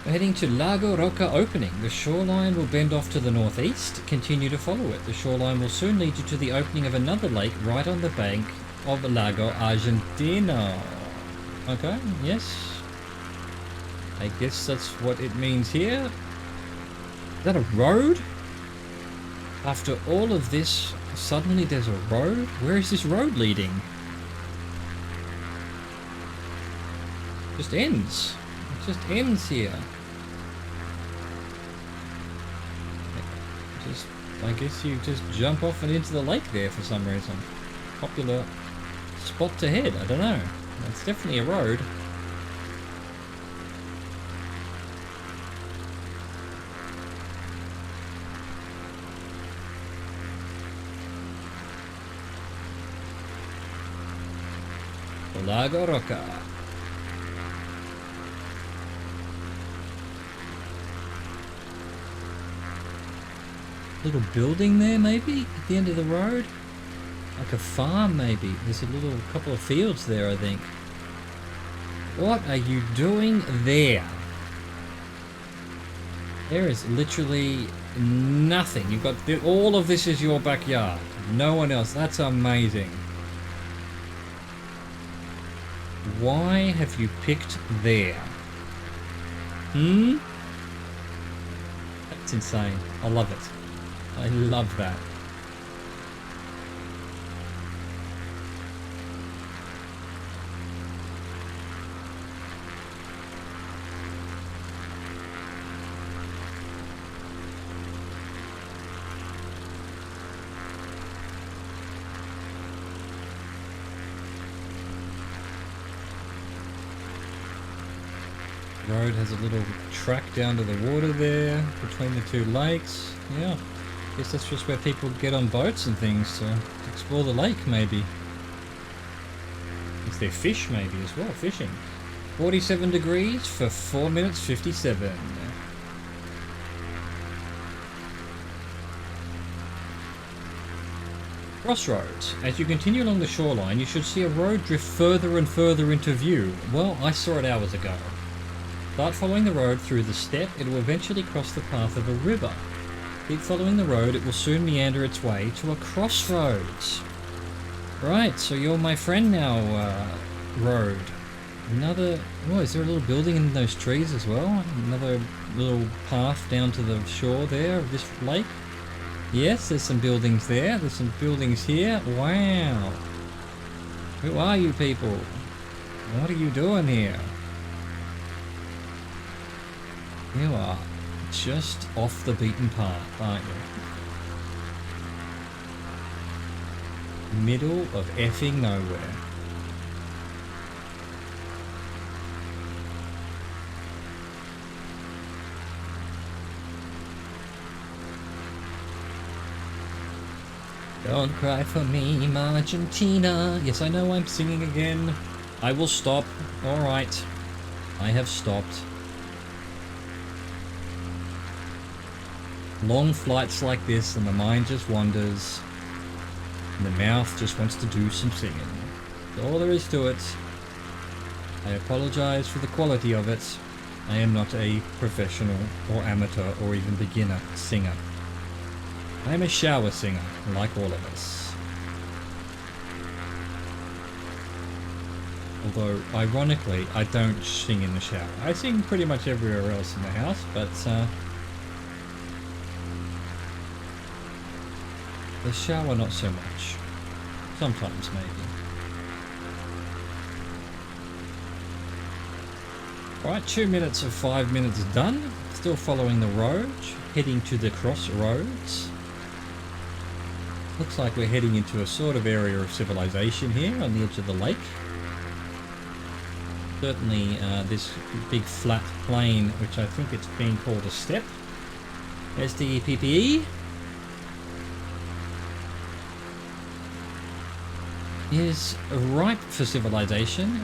We're heading to Lago Roca opening. The shoreline will bend off to the northeast. Continue to follow it. The shoreline will soon lead you to the opening of another lake right on the bank of Lago Argentina. Okay, yes. I guess that's what it means here. Is that a road? After all of this, suddenly there's a road? Where is this road leading? It just ends. It just ends here. I guess you just jump off and into the lake there for some reason. Popular spot to head, I don't know. It's definitely a road. Lago Roca. Little building there maybe at the end of the road, like a farm maybe. There's a little couple of fields there, I think. What are you doing there? There is literally nothing. You've got all of this is your backyard, no one else. That's amazing. Why have you picked there? That's insane. I love it. I love that. The road has a little track down to the water there between the two lakes. Yeah. Guess that's just where people get on boats and things to explore the lake, maybe. Is there fish, maybe, as well? Fishing. 47 degrees for 4 minutes 57. Crossroads. As you continue along the shoreline, you should see a road drift further and further into view. Well, I saw it hours ago. Start following the road through the steppe. It will eventually cross the path of a river. Keep following the road, it will soon meander its way to a crossroads. Right, so you're my friend now, road. Another... Oh, is there a little building in those trees as well? Another little path down to the shore there of this lake? Yes, there's some buildings there. There's some buildings here. Wow. Who are you people? What are you doing here? You are just off the beaten path, aren't you? Middle of effing nowhere. Don't cry for me, Argentina. Yes, I know I'm singing again. I will stop. Alright. I have stopped. Long flights like this and the mind just wanders. And the mouth just wants to do some singing. That's all there is to it. I apologize for the quality of it. I am not a professional or amateur or even beginner singer. I am a shower singer, like all of us. Although, ironically, I don't sing in the shower. I sing pretty much everywhere else in the house, but the shower not so much. Sometimes, maybe. Right, 2 minutes of 5 minutes done. Still following the road, heading to the Crossroads. Looks like we're heading into a sort of area of civilization here on the edge of the lake. Certainly this big flat plain, which I think it's being called a steppe. SDEPPE. is ripe for civilization.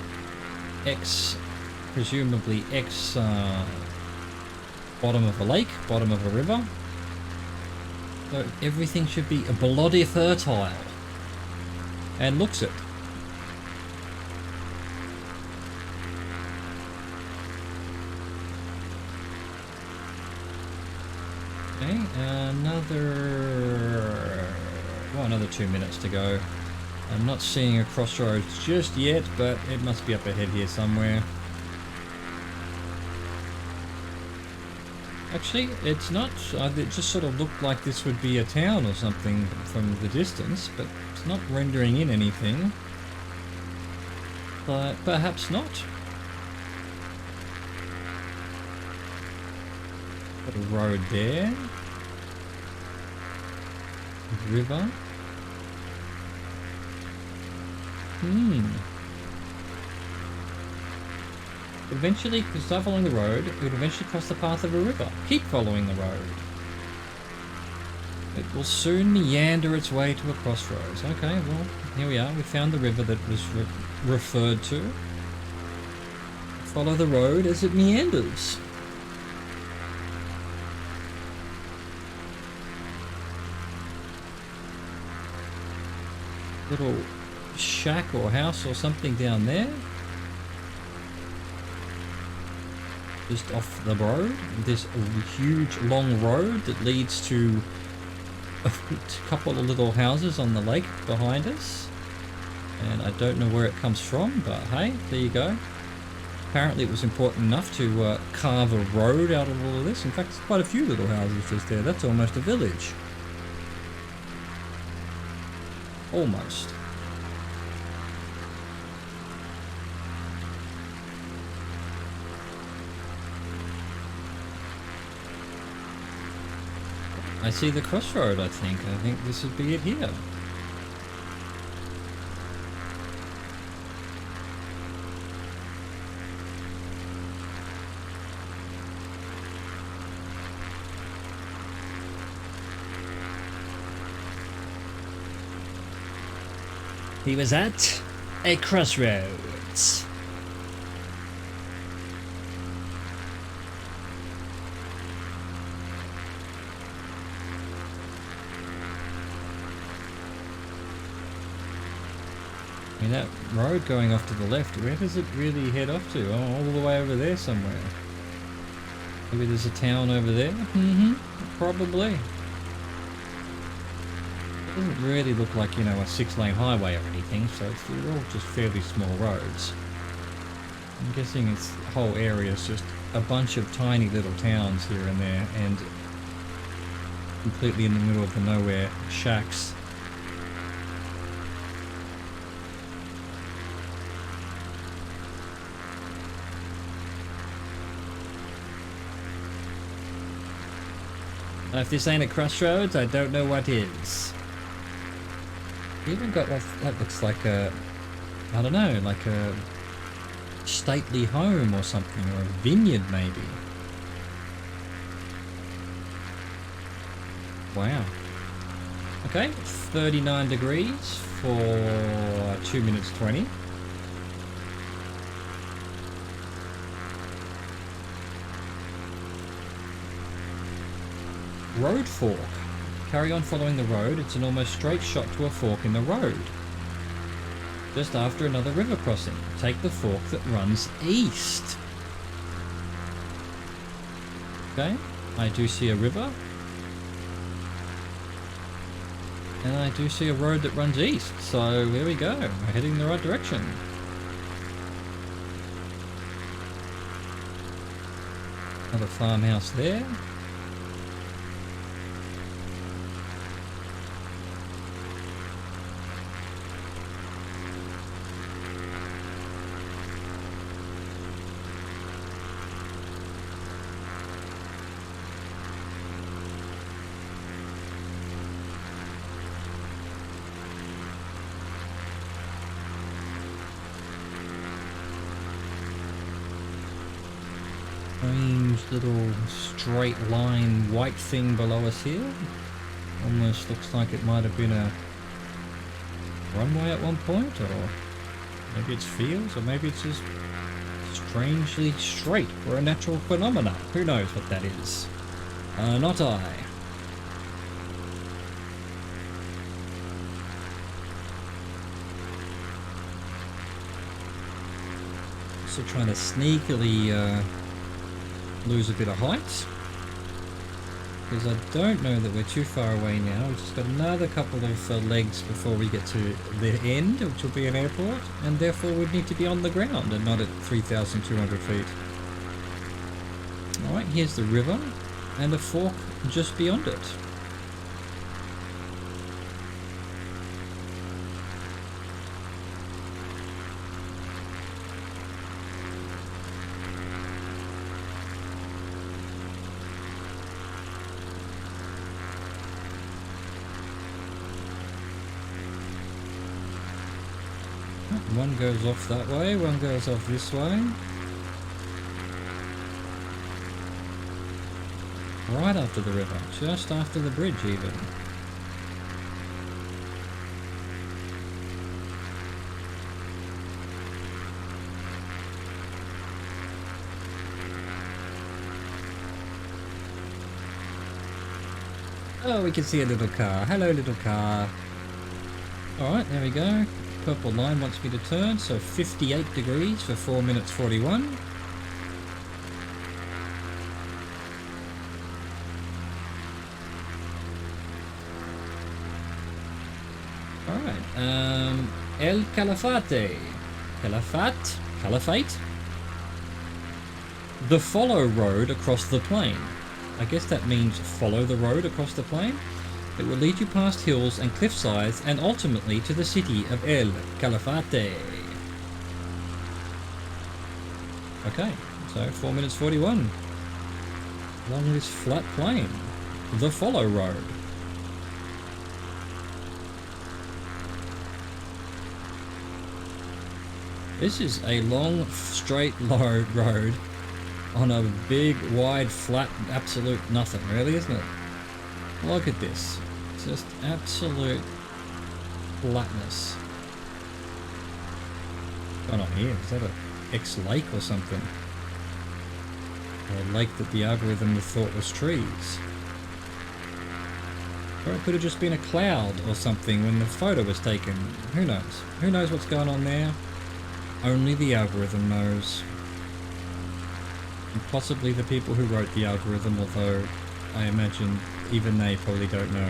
Presumably bottom of a lake, bottom of a river. So everything should be bloody fertile. And looks it. Okay, another 2 minutes to go. I'm not seeing a crossroads just yet, but it must be up ahead here somewhere. Actually, it's not. It just sort of looked like this would be a town or something from the distance, but it's not rendering in anything. But perhaps not. Got a road there. River. Eventually, if you start following the road, it would eventually cross the path of a river. Keep following the road. It will soon meander its way to a crossroads. Okay, well, here we are. We found the river that was referred to. Follow the road as it meanders. Little shack or house or something down there. Just off the road. This huge long road that leads to a couple of little houses on the lake behind us. And I don't know where it comes from, but hey, there you go. Apparently it was important enough to carve a road out of all of this. In fact, there's quite a few little houses just there. That's almost a village. Almost. I see the crossroad, I think. I think this would be it here. He was at a crossroads. I mean, that road going off to the left, where does it really head off to? Oh, all the way over there somewhere. Maybe there's a town over there? Probably. It doesn't really look like, you know, a 6-lane highway or anything, so they're all just fairly small roads. I'm guessing this whole area is just a bunch of tiny little towns here and there, and completely in the middle of the nowhere shacks. If this ain't a crossroads, I don't know what is. You even got that looks like a, I don't know, like a stately home or something, or a vineyard maybe. Wow. Okay, 39 degrees for 2 minutes 20. Road fork. Carry on following the road. It's an almost straight shot to a fork in the road. Just after another river crossing. Take the fork that runs east. Okay, I do see a river. And I do see a road that runs east. So there we go. We're heading in the right direction. Another farmhouse there. Strange little straight line white thing below us here. Almost looks like it might have been a runway at one point, or maybe it's fields, or maybe it's just strangely straight or a natural phenomena. Who knows what that is? Not I. Also trying to sneakily lose a bit of height, because I don't know that we're too far away now. We've just got another couple of legs before we get to the end, which will be an airport, and therefore we'd need to be on the ground and not at 3,200 feet. Alright, here's the river, and a fork just beyond it. One goes off that way, one goes off this way. Right after the river, just after the bridge even. Oh, we can see a little car. Hello, little car. Alright, there we go. Purple line wants me to turn, so 58 degrees for 4 minutes 41. Alright, El Calafate. Caliphate? The follow road across the plain. I guess that means follow the road across the plain. It will lead you past hills and cliff sides and ultimately to the city of El Calafate. Okay, so 4 minutes 41. Along this flat plain. The follow road. This is a long, straight road on a big, wide, flat, absolute nothing, really, isn't it? Look at this. Just absolute flatness. What's going on here? Is that an ex-lake or something? Or a lake that the algorithm thought was trees? Or it could have just been a cloud or something when the photo was taken. Who knows? Who knows what's going on there? Only the algorithm knows. And possibly the people who wrote the algorithm, although I imagine even they probably don't know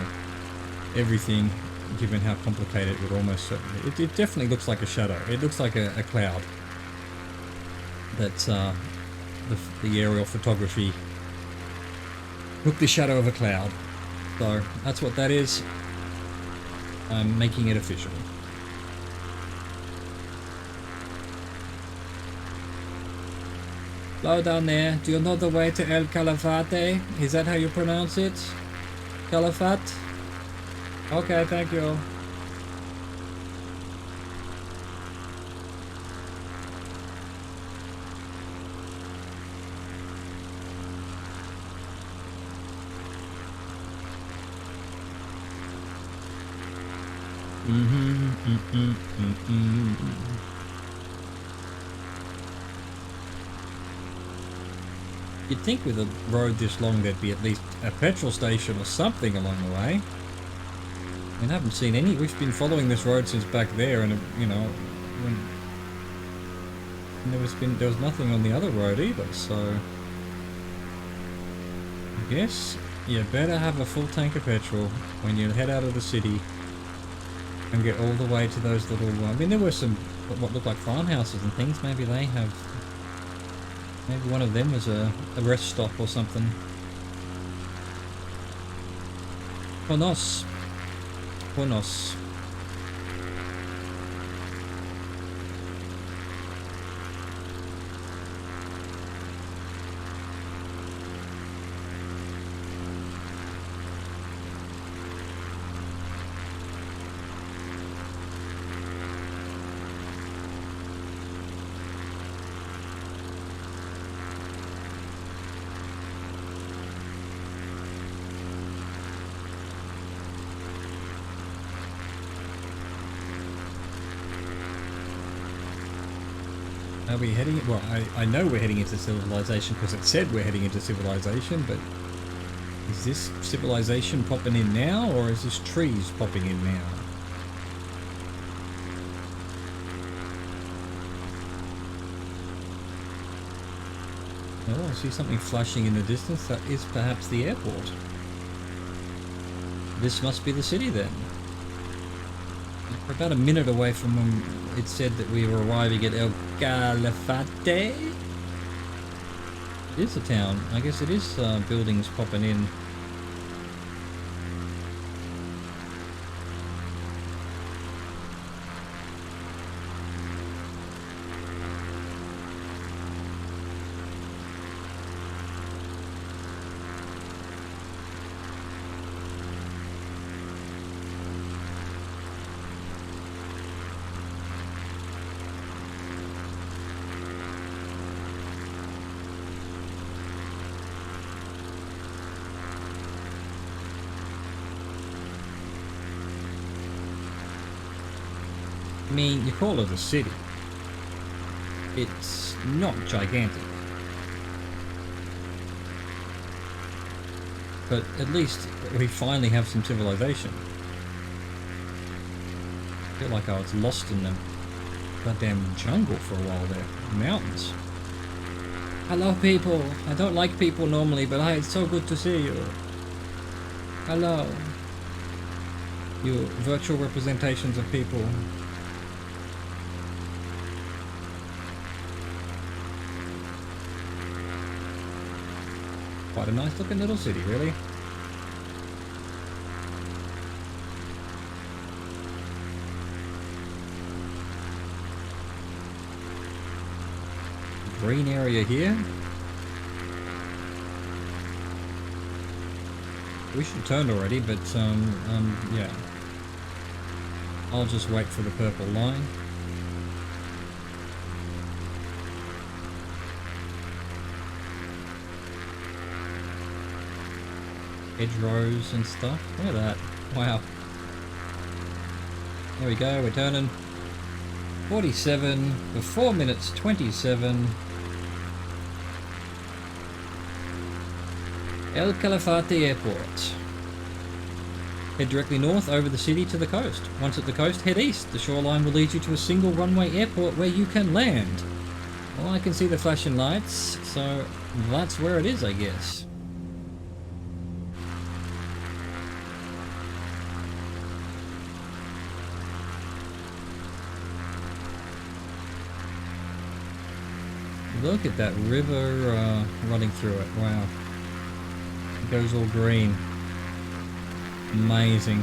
everything, given how complicated it would almost certainly. It definitely looks like a shadow. It looks like a cloud. That's the aerial photography took the shadow of a cloud. So that's what that is. I'm making it official. Hello down there. Do you know the way to El Calafate? Is that how you pronounce it? Calafat? Okay, thank you. You'd think with a road this long there'd be at least a petrol station or something along the way. I mean, I haven't seen any. We've been following this road since back there, and you know, there was nothing on the other road either. So I guess you better have a full tank of petrol when you head out of the city and get all the way to those little. I mean, there were some what looked like farmhouses and things. Maybe they have. Maybe one of them was a rest stop or something. Ponos. Ponos. Are we heading? Well, I know we're heading into civilization because it said we're heading into civilization, but is this civilization popping in now, or is this trees popping in now? Oh, I see something flashing in the distance. That is perhaps the airport. This must be the city then. We're about a minute away from when it said that we were arriving at El Calafate. It is a town. I guess it is buildings popping in. I mean, you call it a city. It's not gigantic. But at least we finally have some civilization. I feel like I was lost in the goddamn jungle for a while there. Mountains. Hello people. I don't like people normally, but hi, it's so good to see you. Hello. You virtual representations of people. Quite a nice looking little city, really. Green area here. We should turn already, but yeah. I'll just wait for the purple line. Hedgerows and stuff. Look at that. Wow. There we go, we're turning 47 for 4 minutes 27. El Calafate Airport. Head directly north over the city to the coast. Once at the coast, head east. The shoreline will lead you to a single runway airport where you can land. Well, I can see the flashing lights, so that's where it is, I guess. Look at that river running through it. Wow. It goes all green. Amazing.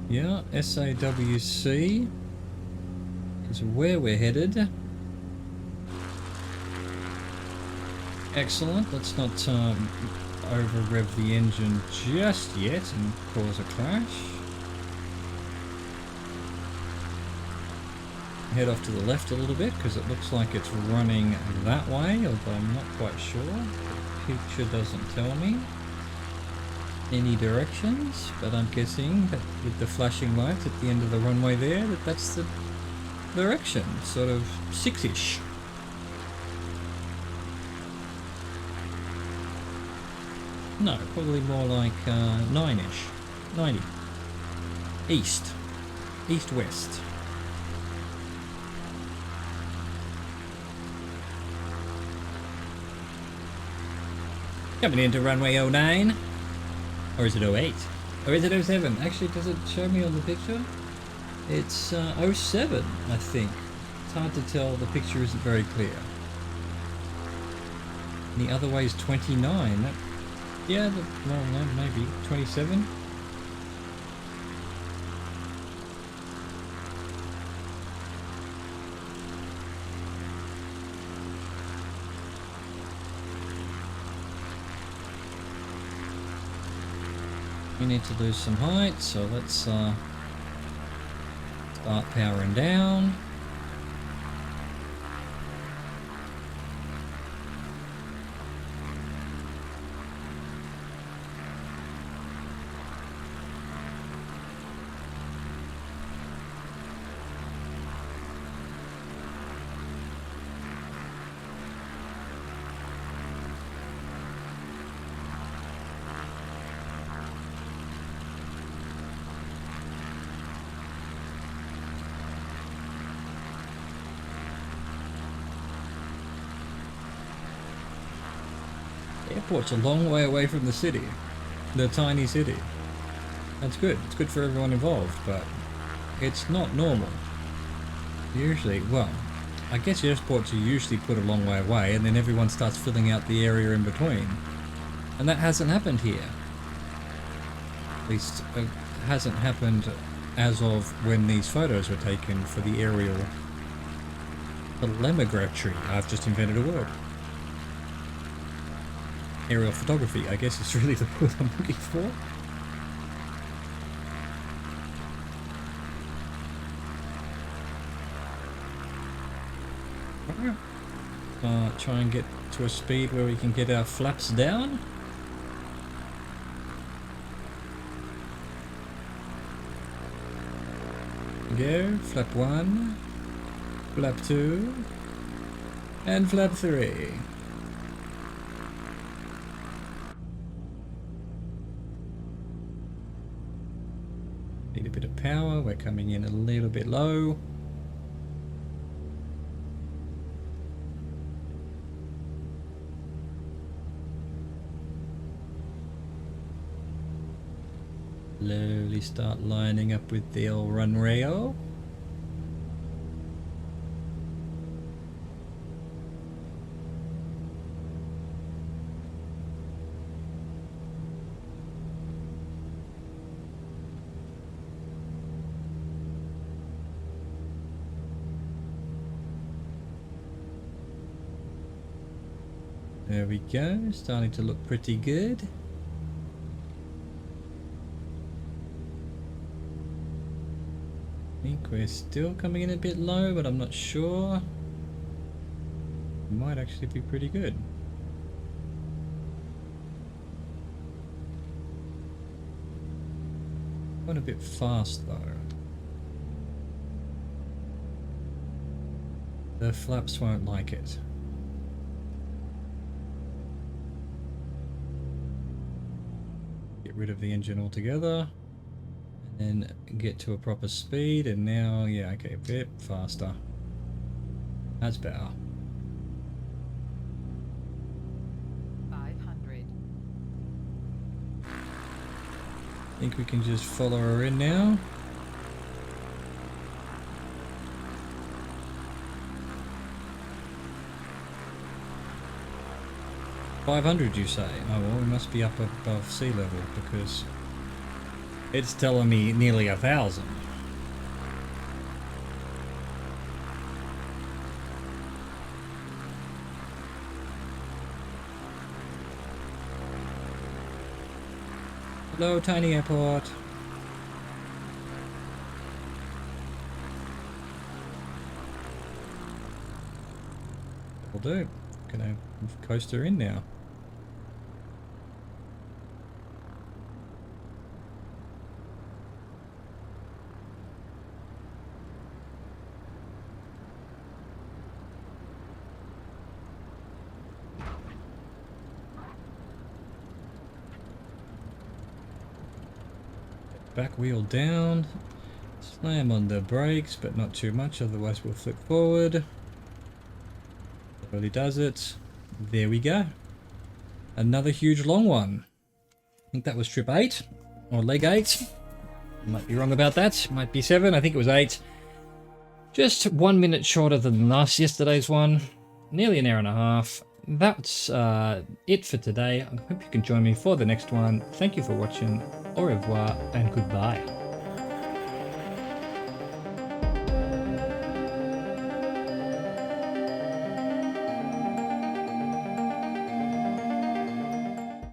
Yeah, SAWC is where we're headed. Excellent. Let's not over rev the engine just yet and cause a crash. Head off to the left a little bit because it looks like it's running that way, although I'm not quite sure. The picture doesn't tell me any directions, but I'm guessing that with the flashing lights at the end of the runway there, that's the direction, sort of 6-ish. No, probably more like 9-ish. 90. East. East-west. Coming into runway 09. Or is it 08? Or is it 07? Actually, does it show me on the picture? It's 07, I think. It's hard to tell. The picture isn't very clear. And the other way is 29. Yeah, well, no, maybe 27. We need to lose some height, so let's start powering down. port's a long way away from the city. The tiny city. That's good. It's good for everyone involved, but it's not normal. Usually, well, I guess airports are usually put a long way away and then everyone starts filling out the area in between. And that hasn't happened here. At least it hasn't happened as of when these photos were taken for the aerial telemetry. I've just invented a word. Aerial photography, I guess, is really the word I'm looking for. Try and get to a speed where we can get our flaps down. Go, flap 1, flap 2, and flap 3. Need a bit of power, we're coming in a little bit low. Slowly start lining up with the old run rail. There we go, starting to look pretty good. I think we're still coming in a bit low, but I'm not sure. It might actually be pretty good. Going a bit fast though. The flaps won't like it. Get rid of the engine altogether. And then get to a proper speed, and now, yeah, okay, a bit faster. That's better. 500. Think we can just follow her in now. $500, you say? Oh well, we must be up above sea level because it's telling me nearly 1,000. Hello, tiny airport. Will do. Gonna coast her in now. Back wheel down, slam on the brakes, but not too much, otherwise we'll flip forward. It really does it. There we go. Another huge long one. I think that was trip 8, or leg 8. Might be wrong about that, might be 7, I think it was 8. Just 1 minute shorter than yesterday's one, nearly an hour and a half. That's it for today. I hope you can join me for the next one. Thank you for watching. Au revoir and goodbye.